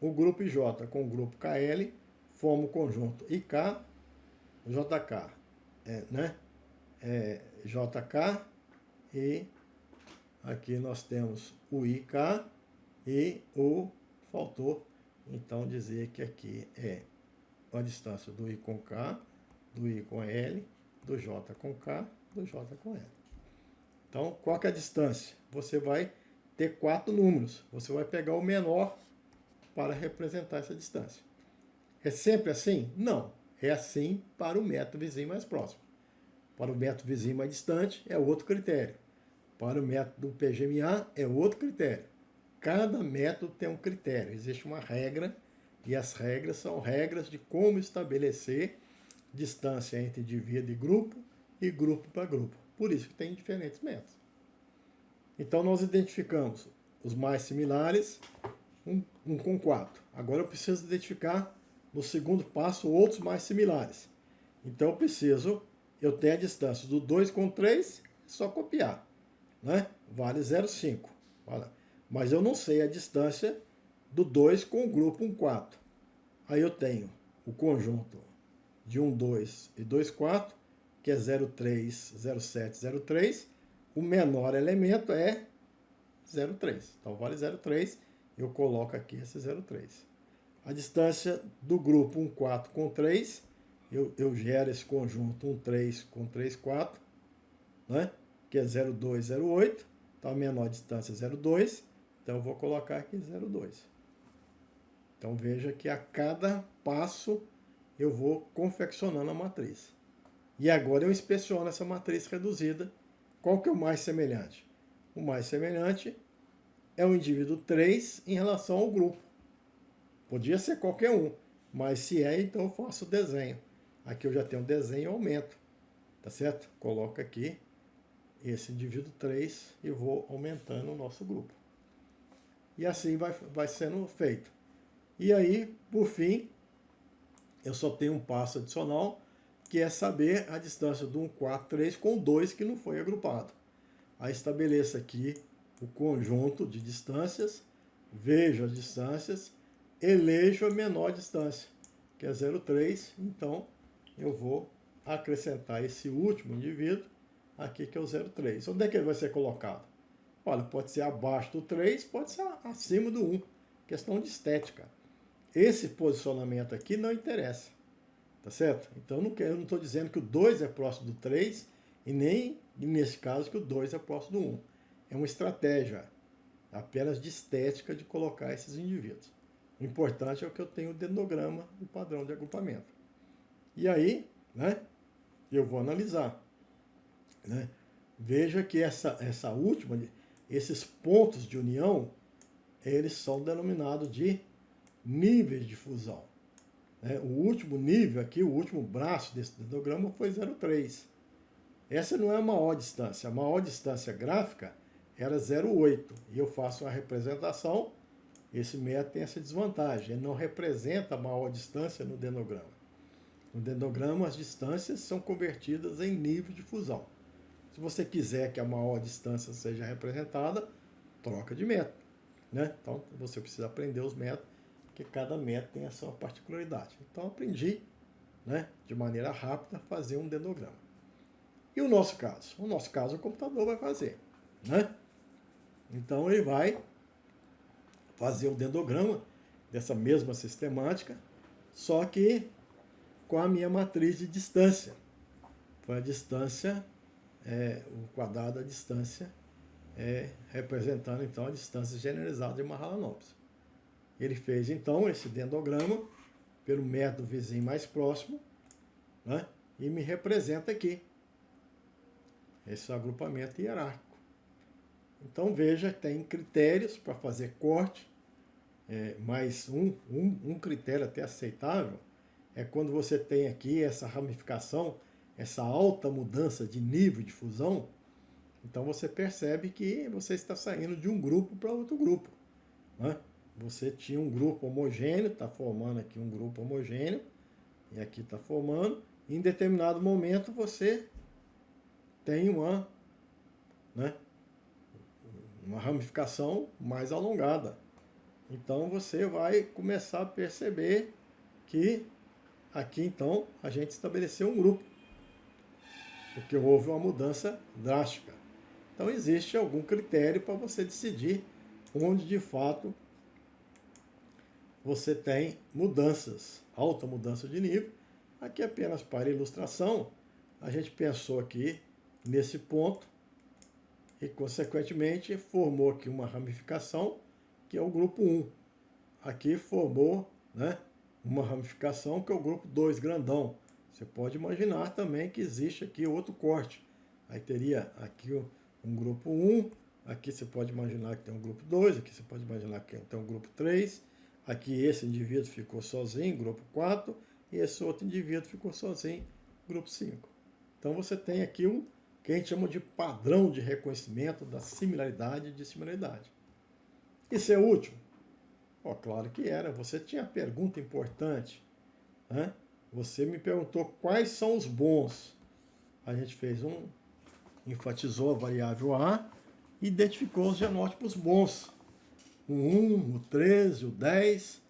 O grupo IJ com o grupo KL forma o conjunto IKJK. JK e aqui nós temos o IK e faltou então dizer que aqui é a distância do I com K, do I com L, do J com K, do J com L. Então, qual que é a distância? Você vai ter 4 números. Você vai pegar o menor para representar essa distância. É sempre assim? Não. É assim para o método vizinho mais próximo. Para o método vizinho mais distante é outro critério. Para o método PGMA é outro critério. Cada método tem um critério. Existe uma regra e as regras são regras de como estabelecer distância entre indivíduo e grupo para grupo. Por isso que tem diferentes métodos. Então nós identificamos os mais similares, um com 4. Agora eu preciso identificar no segundo passo outros mais similares. Então eu tenho a distância do 2 com 3, é só copiar, né? Vale 0,5. Mas eu não sei a distância do 2 com o grupo 1, 4. Aí eu tenho o conjunto de 1, 2 e 2, 4, que é 0,3, 0,7, 0,3. O menor elemento é 0,3. Então vale 0,3. Eu coloco aqui esse 0,3. A distância do grupo 1, 4 com 3, eu gero esse conjunto 1, 3 com 3, 4, né? Que é 0,2, 0,8. Então a menor distância é 0,2. Então eu vou colocar aqui 0,2. Então veja que a cada passo eu vou confeccionando a matriz. E agora eu inspeciono essa matriz reduzida. Qual que é o mais semelhante? O mais semelhante é o indivíduo 3 em relação ao grupo. Podia ser qualquer um, mas se é, então eu faço o desenho. Aqui eu já tenho o desenho e aumento. Tá certo? Coloco aqui esse indivíduo 3 e vou aumentando o nosso grupo. E assim vai sendo feito. E aí, por fim, eu só tenho um passo adicional, que é saber a distância do 1, 4, 3 com 2 que não foi agrupado. Aí estabeleço aqui o conjunto de distâncias, vejo as distâncias, elejo a menor distância, que é 0,3. Então, eu vou acrescentar esse último indivíduo aqui, que é o 0,3. Onde é que ele vai ser colocado? Olha, pode ser abaixo do 3, pode ser acima do 1. Questão de estética. Esse posicionamento aqui não interessa. Tá certo? Então eu não estou dizendo que o 2 é próximo do 3 e nem, nesse caso, que o 2 é próximo do 1. É uma estratégia apenas de estética de colocar esses indivíduos. O importante é o que eu tenho o dendrograma do padrão de agrupamento. E aí, né, eu vou analisar. Né? Veja que essa última, esses pontos de união, eles são denominados de níveis de fusão. O último nível aqui, o último braço desse dendrograma foi 0,3. Essa não é a maior distância. A maior distância gráfica era 0,8. E eu faço uma representação. Esse método tem essa desvantagem. Ele não representa a maior distância no dendrograma. No dendrograma, as distâncias são convertidas em nível de fusão. Se você quiser que a maior distância seja representada, troca de método. Né? Então, você precisa aprender os métodos, porque cada método tem a sua particularidade. Então, aprendi, né, de maneira rápida, a fazer um dendrograma. E o nosso caso? O nosso caso, o computador vai fazer. Né? Então, ele vai fazer o dendrograma dessa mesma sistemática, só que com a minha matriz de distância. Foi a distância, o quadrado da distância, representando, então, a distância generalizada de Mahalanobis. Ele fez, então, esse dendrograma pelo método vizinho mais próximo, né, e me representa aqui esse agrupamento hierárquico. Então, veja, tem critérios para fazer corte, mas um critério até aceitável é quando você tem aqui essa ramificação, essa alta mudança de nível de fusão. Então, você percebe que você está saindo de um grupo para outro grupo. Né? Você tinha um grupo homogêneo, está formando aqui um grupo homogêneo, e aqui está formando. Em determinado momento você tem uma ramificação mais alongada. Então você vai começar a perceber que aqui então a gente estabeleceu um grupo, porque houve uma mudança drástica. Então existe algum critério para você decidir onde de fato você tem mudanças, alta mudança de nível. Aqui apenas para ilustração, a gente pensou aqui nesse ponto, e, consequentemente, formou aqui uma ramificação, que é o grupo 1. Aqui formou, né, uma ramificação, que é o grupo 2, grandão. Você pode imaginar também que existe aqui outro corte. Aí teria aqui um grupo 1, aqui você pode imaginar que tem um grupo 2, aqui você pode imaginar que tem um grupo 3, aqui esse indivíduo ficou sozinho, grupo 4, e esse outro indivíduo ficou sozinho, grupo 5. Então você tem aqui um que a gente chama de padrão de reconhecimento da similaridade e dissimilaridade. Isso é útil? Oh, claro que era. Você tinha pergunta importante, né? Você me perguntou quais são os bons. A gente enfatizou a variável A e identificou os genótipos bons. O 1, o 13, o 10.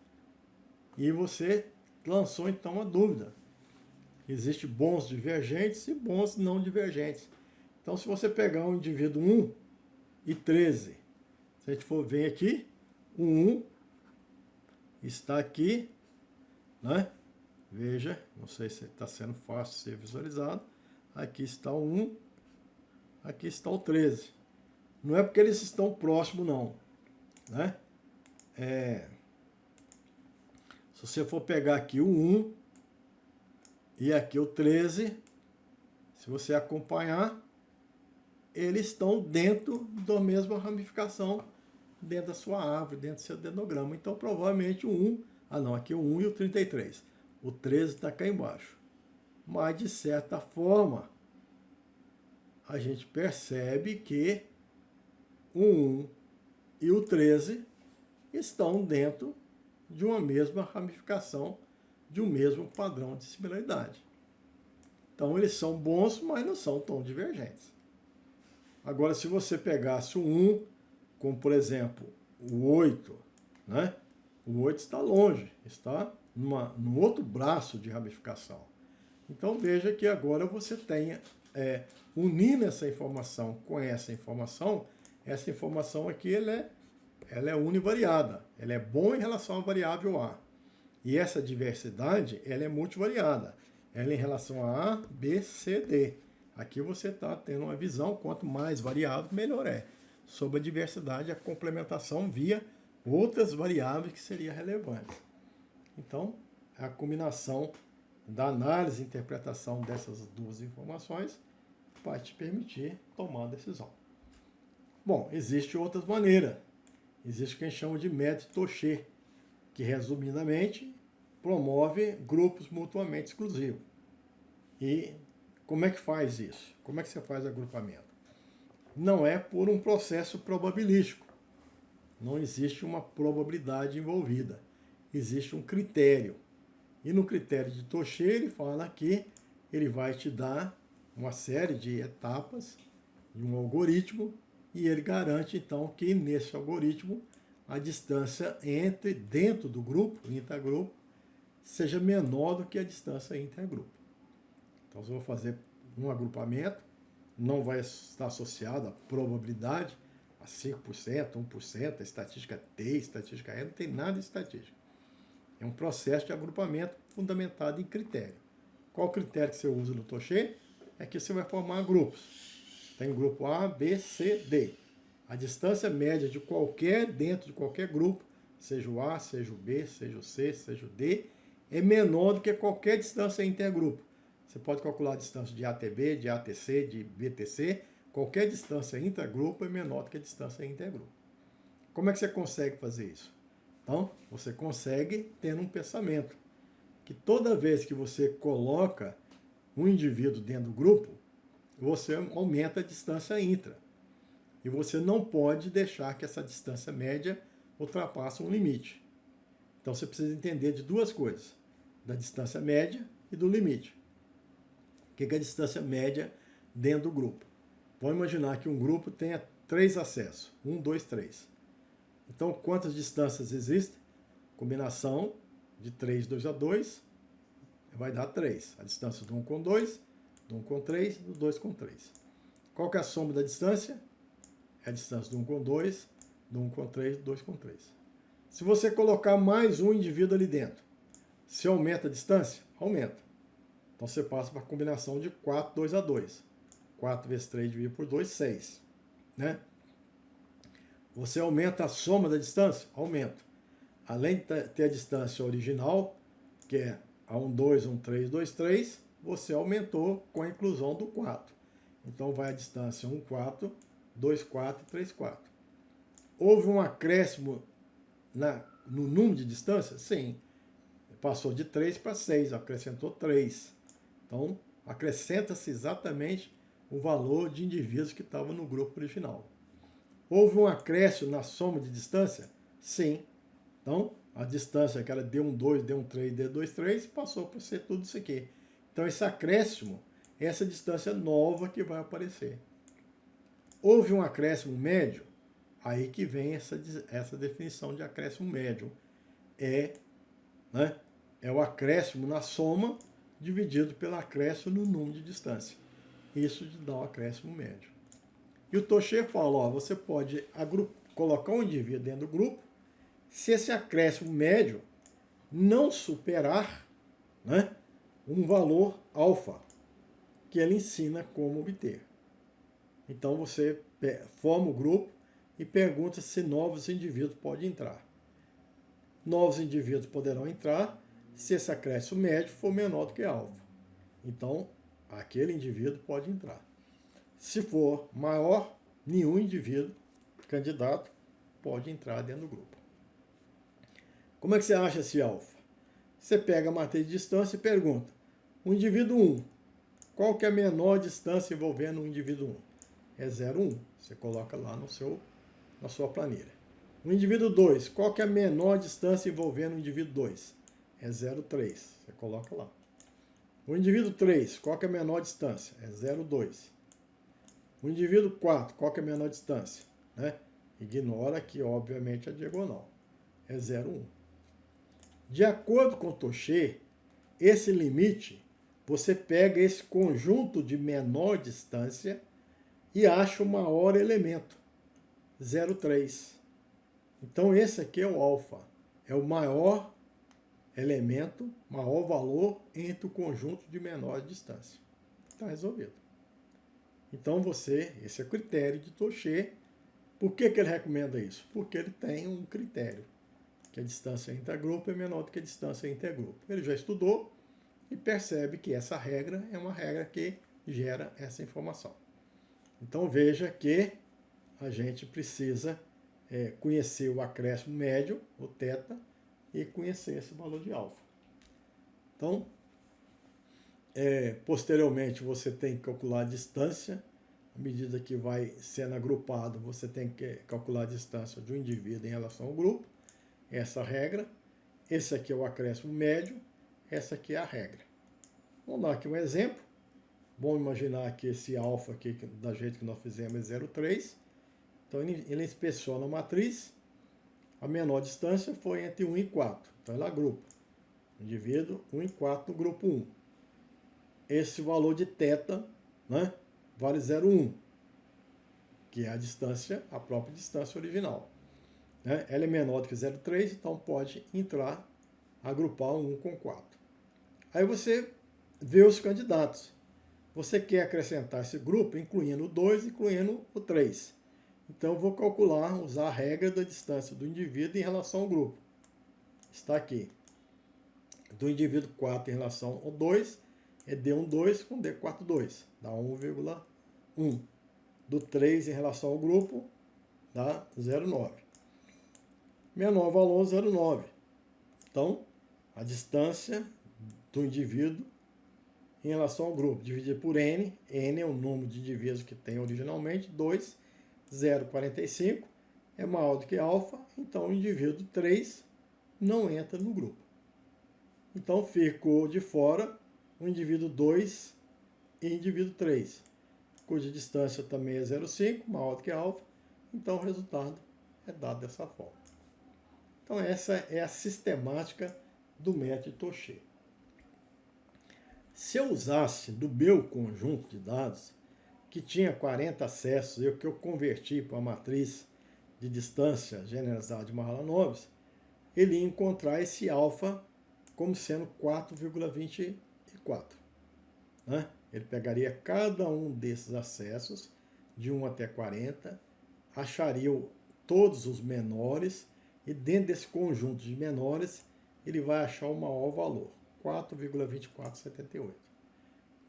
E você lançou então a dúvida. Existem bons divergentes e bons não divergentes. Então, se você pegar um indivíduo 1 e 13, se a gente for ver aqui, o 1 está aqui, né? Veja, não sei se está sendo fácil de ser visualizado. Aqui está o 1, aqui está o 13. Não é porque eles estão próximos, não, né? Se você for pegar aqui o 1 e aqui o 13, se você acompanhar, eles estão dentro da mesma ramificação, dentro da sua árvore, dentro do seu dendrograma. Então, provavelmente o 1, aqui o 1 e o 33. O 13 está cá embaixo. Mas, de certa forma, a gente percebe que o 1 e o 13 estão dentro de uma mesma ramificação, de um mesmo padrão de similaridade. Então, eles são bons, mas não são tão divergentes. Agora, se você pegasse o 1, como, por exemplo, o 8, né? O 8 está longe, está no outro braço de ramificação. Então, veja que agora você tem, unindo essa informação com essa informação aqui ela é univariada, ela é boa em relação à variável A. E essa diversidade, ela é multivariada, ela é em relação a A, B, C, D. Aqui você está tendo uma visão, quanto mais variável, melhor é. Sobre a diversidade, a complementação via outras variáveis que seria relevante. Então, a combinação da análise e interpretação dessas duas informações vai te permitir tomar a decisão. Bom, existe outras maneiras. Existe o que a gente chama de método Touchet, que, resumidamente, promove grupos mutuamente exclusivos. E como é que faz isso? Como é que você faz agrupamento? Não é por um processo probabilístico. Não existe uma probabilidade envolvida. Existe um critério. E no critério de Touchet, ele fala que ele vai te dar uma série de etapas de um algoritmo e ele garante, então, que nesse algoritmo a distância dentro do grupo, intergrupo, seja menor do que a distância intergrupo. Então, se eu vou fazer um agrupamento, não vai estar associado à probabilidade, a 5%, 1%, a estatística T, a estatística E, não tem nada de estatística. É um processo de agrupamento fundamentado em critério. Qual critério que você usa no Touchet? É que você vai formar grupos. Tem grupo A, B, C, D. A distância média dentro de qualquer grupo, seja o A, seja o B, seja o C, seja o D, é menor do que qualquer distância intergrupo. Você pode calcular a distância de ATB, de ATC, de BTC. Qualquer distância intergrupo é menor do que a distância intergrupo. Como é que você consegue fazer isso? Então, você consegue tendo um pensamento que toda vez que você coloca um indivíduo dentro do grupo, você aumenta a distância intra. E você não pode deixar que essa distância média ultrapasse um limite. Então, você precisa entender de duas coisas: da distância média e do limite. O que é a distância média dentro do grupo? Vamos imaginar que um grupo tenha 3 acessos. 1, 2, 3. Então, quantas distâncias existem? Combinação de 3, 2 a 2 vai dar 3. A distância do 1 com 2, do 1 com 3, do 2 com 3. Qual que é a soma da distância? É a distância do 1 com 2, do 1 com 3, do 2 com 3. Se você colocar mais um indivíduo ali dentro, se aumenta a distância? Aumenta. Então, você passa para a combinação de 4, 2 a 2. 4 vezes 3 dividido por 2, 6. né? Você aumenta a soma da distância? Aumenta. Além de ter a distância original, que é a 1, 2, 1, 3, 2, 3, você aumentou com a inclusão do 4. Então vai a distância 1, 4, 2, 4 e 3, 4. Houve um acréscimo no número de distância? Sim. Passou de 3 para 6, acrescentou 3. Então, acrescenta-se exatamente o valor de indivíduos que estavam no grupo original. Houve um acréscimo na soma de distância? Sim. Então, a distância que era D12, D13, D23, passou por ser tudo isso aqui. Então, esse acréscimo é essa distância nova que vai aparecer. Houve um acréscimo médio? Aí que vem essa definição de acréscimo médio. É o acréscimo na soma dividido pelo acréscimo no número de distância. Isso dá o acréscimo médio. E o Tocher fala, você pode colocar um indivíduo dentro do grupo se esse acréscimo médio não superar um valor alfa, que ele ensina como obter. Então você forma o grupo e pergunta se novos indivíduos podem entrar. Novos indivíduos poderão entrar se esse acréscimo médio for menor do que alfa. Então, aquele indivíduo pode entrar. Se for maior, nenhum indivíduo candidato pode entrar dentro do grupo. Como é que você acha esse alfa? Você pega a matriz de distância e pergunta, o indivíduo 1, qual que é a menor distância envolvendo o indivíduo 1? É 0,1. Você coloca lá na sua planilha. O indivíduo 2, qual que é a menor distância envolvendo o indivíduo 2? É 0,3. Você coloca lá. O indivíduo 3, qual que é a menor distância? É 0,2. O indivíduo 4, qual que é a menor distância? Ignora aqui, obviamente, a diagonal. É 0,1. De acordo com o Tocher, esse limite, você pega esse conjunto de menor distância e acha o maior elemento, 0,3. Então, esse aqui é o alfa. É o maior elemento, maior valor entre o conjunto de menor distância. Está resolvido. Então, esse é o critério de Tocher. Por que ele recomenda isso? Porque ele tem um critério, que a distância intergrupo é menor do que a distância intergrupo. Ele já estudou e percebe que essa regra é uma regra que gera essa informação. Então, veja que a gente precisa conhecer o acréscimo médio, o θ, e conhecer esse valor de alfa. Então, posteriormente, você tem que calcular a distância. À medida que vai sendo agrupado, você tem que calcular a distância de um indivíduo em relação ao grupo. Essa regra. Esse aqui é o acréscimo médio. Essa aqui é a regra. Vamos dar aqui um exemplo. Vamos imaginar que esse alfa aqui, da jeito que nós fizemos, é 0,3. Então, ele inspeciona a matriz. A menor distância foi entre 1 e 4. Então, ele agrupa. Indivíduo 1 e 4 no grupo 1. Esse valor de θ, vale 0,1, que é a distância, a própria distância original. Ela é menor do que 0,3, então pode entrar, agrupar 1 com 4. Aí você vê os candidatos. Você quer acrescentar esse grupo, incluindo o 2, incluindo o 3. Então, eu vou calcular, usar a regra da distância do indivíduo em relação ao grupo. Está aqui. Do indivíduo 4 em relação ao 2, é D12 com D42, dá 1,1. Do 3 em relação ao grupo, dá 0,9. Menor valor, 0,9. Então, a distância do indivíduo em relação ao grupo, dividido por N. N é o número de indivíduos que tem originalmente, 2, 0,45, é maior do que alfa, então o indivíduo 3 não entra no grupo. Então, ficou de fora o indivíduo 2 e indivíduo 3, cuja distância também é 0,5, maior do que alfa, então o resultado é dado dessa forma. Então, essa é a sistemática do método Tocher. Se eu usasse do meu conjunto de dados, que tinha 40 acessos, e o que eu converti para a matriz de distância generalizada de Mahalanobis, ele ia encontrar esse alfa como sendo 4,24. Ele pegaria cada um desses acessos, de 1 até 40, acharia todos os menores, e dentro desse conjunto de menores, ele vai achar o maior valor, 4,2478.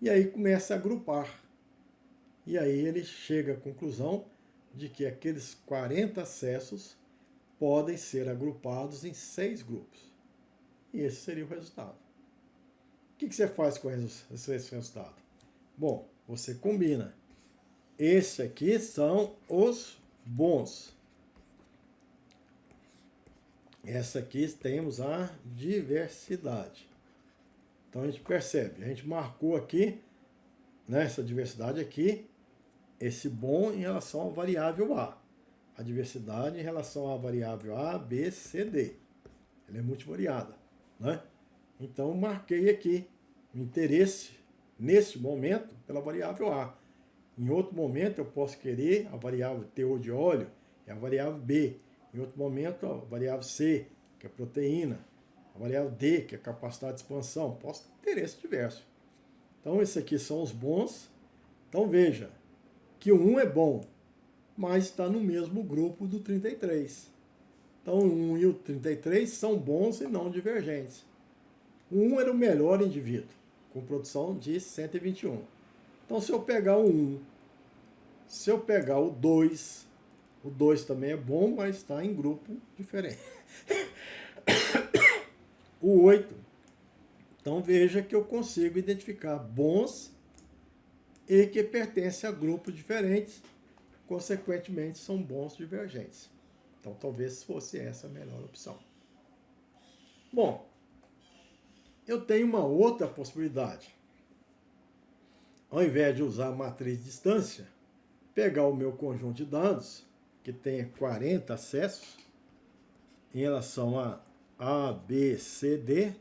E aí começa a agrupar. E aí ele chega à conclusão de que aqueles 40 acessos podem ser agrupados em 6 grupos. E esse seria o resultado. O que você faz com esse resultado? Bom, você combina. Esse aqui são os bons. Essa aqui temos a diversidade. Então a gente percebe, a gente marcou aqui, nessa diversidade aqui, esse bom em relação à variável A. A diversidade em relação à variável A, B, C, D. Ela é multivariada, né? Então marquei aqui o interesse, nesse momento, pela variável A. Em outro momento eu posso querer a variável teor de óleo, é a variável B. Em outro momento a variável C, que é a proteína. A variável D, que é a capacidade de expansão. Posso ter interesse diverso. Então esses aqui são os bons. Então veja que o 1 é bom, mas está no mesmo grupo do 33. Então o 1 e o 33 são bons e não divergentes. O 1 era o melhor indivíduo, com produção de 121. Então se eu pegar o 1, se eu pegar o 2 também é bom, mas está em grupo diferente. O 8, então veja que eu consigo identificar bons e que pertencem a grupos diferentes, consequentemente são bons divergentes. Então talvez fosse essa a melhor opção. Bom, eu tenho uma outra possibilidade. Ao invés de usar a matriz de distância, pegar o meu conjunto de dados, que tenha 40 acessos, em relação a B, C, D,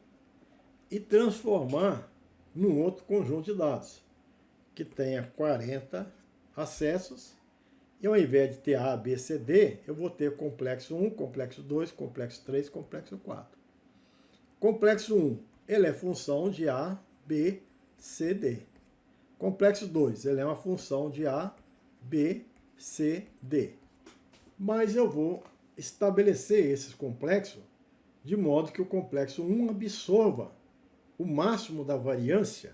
e transformar num outro conjunto de dados, que tenha 40 acessos, e ao invés de ter A, B, C, D, eu vou ter complexo 1, complexo 2, complexo 3, complexo 4. Complexo 1, ele é função de A, B, C, D. Complexo 2, ele é uma função de A, B, C, D. Mas eu vou estabelecer esses complexos de modo que o complexo 1 absorva o máximo da variância.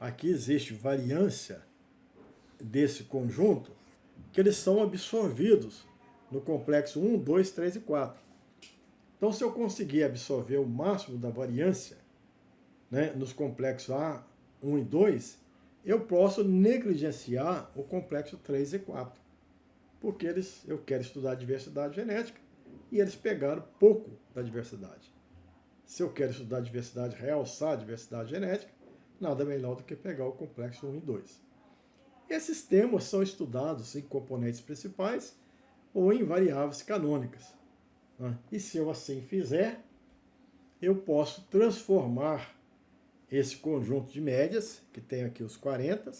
Aqui existe variância desse conjunto, que eles são absorvidos no complexo 1, 2, 3 e 4. Então, se eu conseguir absorver o máximo da variância, né, nos complexos A, 1 e 2, eu posso negligenciar o complexo 3 e 4. Porque eu quero estudar a diversidade genética e eles pegaram pouco da diversidade. Se eu quero estudar a diversidade, realçar a diversidade genética, nada melhor do que pegar o complexo 1 e 2. Esses temas são estudados em componentes principais ou em variáveis canônicas. E se eu assim fizer, eu posso transformar esse conjunto de médias, que tem aqui os 40,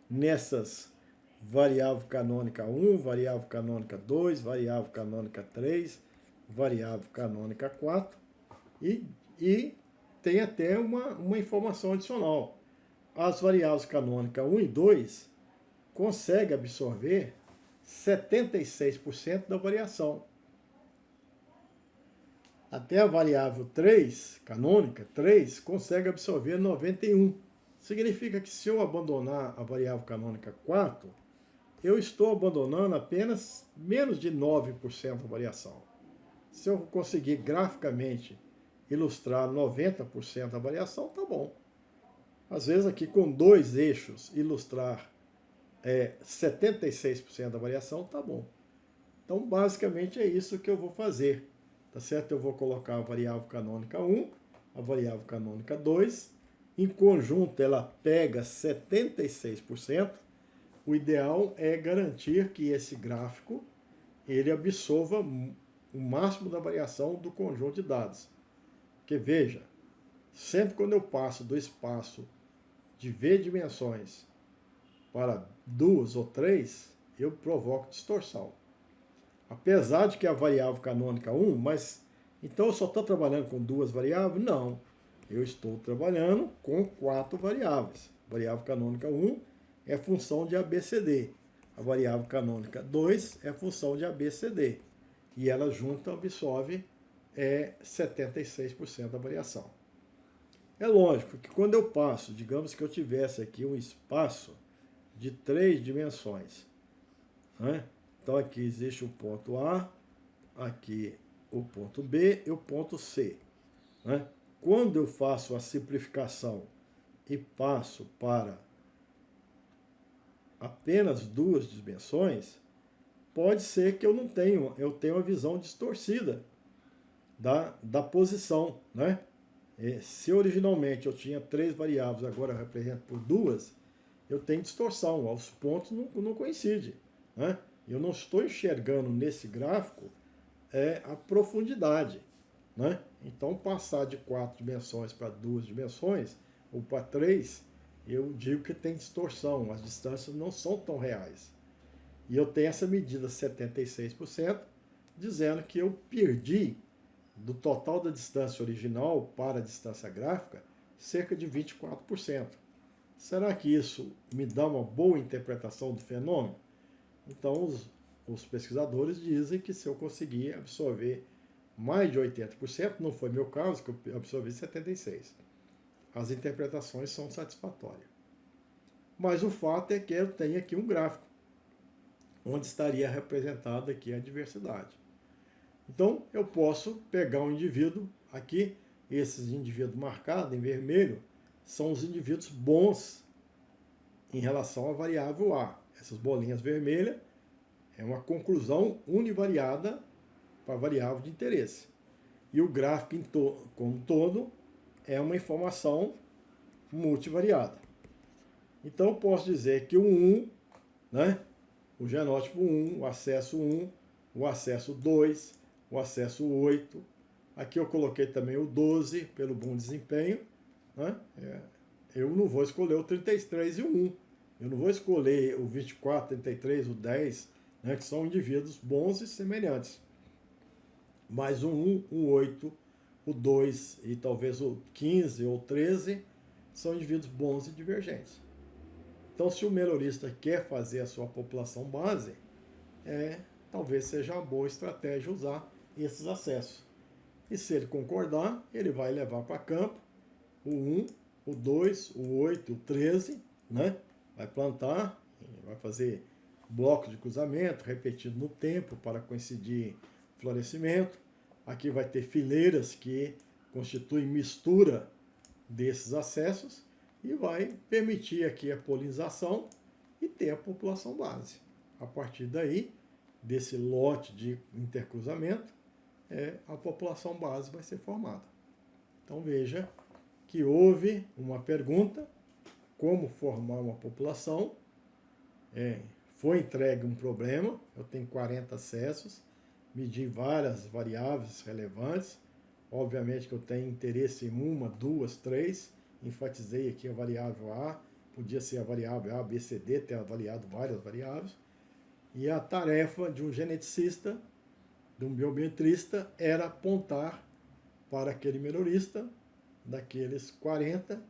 nessas variável canônica 1, variável canônica 2, variável canônica 3, variável canônica 4, e tem até uma informação adicional. As variáveis canônicas 1 e 2 conseguem absorver 76% da variação. Até a variável 3, canônica 3, consegue absorver 91%. Significa que se eu abandonar a variável canônica 4, eu estou abandonando apenas menos de 9% da variação. Se eu conseguir graficamente ilustrar 90% da variação, tá bom. Às vezes aqui com 2 eixos ilustrar 76% da variação, tá bom. Então basicamente é isso que eu vou fazer. Tá certo? Eu vou colocar a variável canônica 1, a variável canônica 2, em conjunto ela pega 76%. O ideal é garantir que esse gráfico ele absorva o máximo da variação do conjunto de dados. Porque veja, sempre quando eu passo do espaço de V dimensões para 2 ou 3, eu provoco distorção. Apesar de que a variável canônica 1, mas então eu só estou trabalhando com 2 variáveis? Não, eu estou trabalhando com 4 variáveis. Variável canônica 1 é função de ABCD. a variável canônica 2 é função de ABCD. E ela junta absorve 76% da variação. É lógico que quando eu passo, digamos que eu tivesse aqui um espaço de 3 dimensões, né? Então aqui existe o ponto A, aqui o ponto B e o ponto C, né? Quando eu faço a simplificação e passo para apenas 2 dimensões, pode ser que eu tenha uma visão distorcida da posição, né? Se originalmente eu tinha 3 variáveis, agora eu represento por 2, eu tenho distorção, os pontos não coincidem, né? Eu não estou enxergando nesse gráfico a profundidade, né? Então, passar de 4 dimensões para 2 dimensões, ou para 3, eu digo que tem distorção, as distâncias não são tão reais. E eu tenho essa medida 76%, dizendo que eu perdi do total da distância original para a distância gráfica, cerca de 24%. Será que isso me dá uma boa interpretação do fenômeno? Então, os pesquisadores dizem que se eu conseguir absorver mais de 80%, não foi meu caso, que eu absorvi 76%, as interpretações são satisfatórias. Mas o fato é que eu tenho aqui um gráfico, onde estaria representada aqui a diversidade. Então, eu posso pegar um indivíduo aqui, esses indivíduos marcados em vermelho, são os indivíduos bons em relação à variável A. Essas bolinhas vermelhas é uma conclusão univariada para a variável de interesse. E o gráfico como um todo é uma informação multivariada. Então, eu posso dizer que o 1, né, o genótipo 1, o acesso 1, o acesso 2, o acesso 8. Aqui eu coloquei também o 12, pelo bom desempenho, né? Eu não vou escolher o 33 e o 1. Eu não vou escolher o 24, 33, o 10, né, que são indivíduos bons e semelhantes. Mas o 1, o 8, o 2 e talvez o 15 ou 13 são indivíduos bons e divergentes. Então, se o melhorista quer fazer a sua população base, talvez seja uma boa estratégia usar esses acessos. E se ele concordar, ele vai levar para campo o 1, o 2, o 8, o 13, né? Vai plantar, vai fazer bloco de cruzamento, repetido no tempo para coincidir florescimento. Aqui vai ter fileiras que constituem mistura desses acessos e vai permitir aqui a polinização e ter a população base. A partir daí, desse lote de intercruzamento, a população base vai ser formada. Então veja que houve uma pergunta, como formar uma população, foi entregue um problema, eu tenho 40 acessos, medi várias variáveis relevantes, obviamente que eu tenho interesse em 1, 2, 3, enfatizei aqui a variável A, podia ser a variável A, B, C, D, ter avaliado várias variáveis, e a tarefa de um geneticista, de um biometrista, era apontar para aquele melhorista, daqueles 40,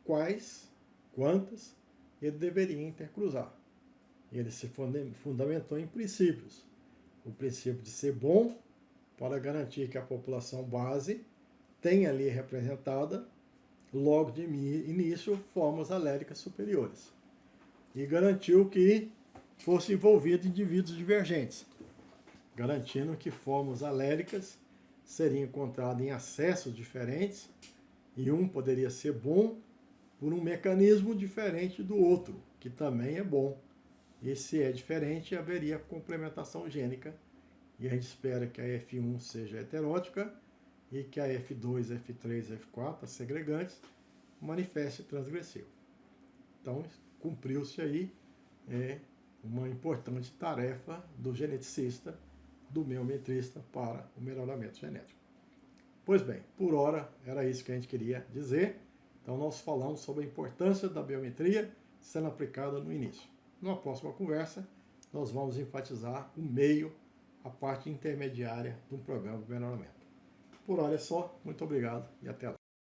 quantas ele deveria intercruzar. Ele se fundamentou em princípios. O princípio de ser bom, para garantir que a população base tenha ali representada, logo de início, formas aléricas superiores. E garantiu que fosse envolvido indivíduos divergentes, garantindo que formas aléricas seriam encontradas em acessos diferentes e um poderia ser bom por um mecanismo diferente do outro, que também é bom. E se é diferente, haveria complementação gênica. E a gente espera que a F1 seja heterótica e que a F2, F3, F4, as segregantes, manifeste transgressivo. Então, cumpriu-se aí uma importante tarefa do geneticista, do biometrista para o melhoramento genético. Pois bem, por hora era isso que a gente queria dizer. Então nós falamos sobre a importância da biometria sendo aplicada no início. Numa próxima conversa, nós vamos enfatizar o meio, a parte intermediária de um programa de melhoramento. Por hora é só, muito obrigado e até lá.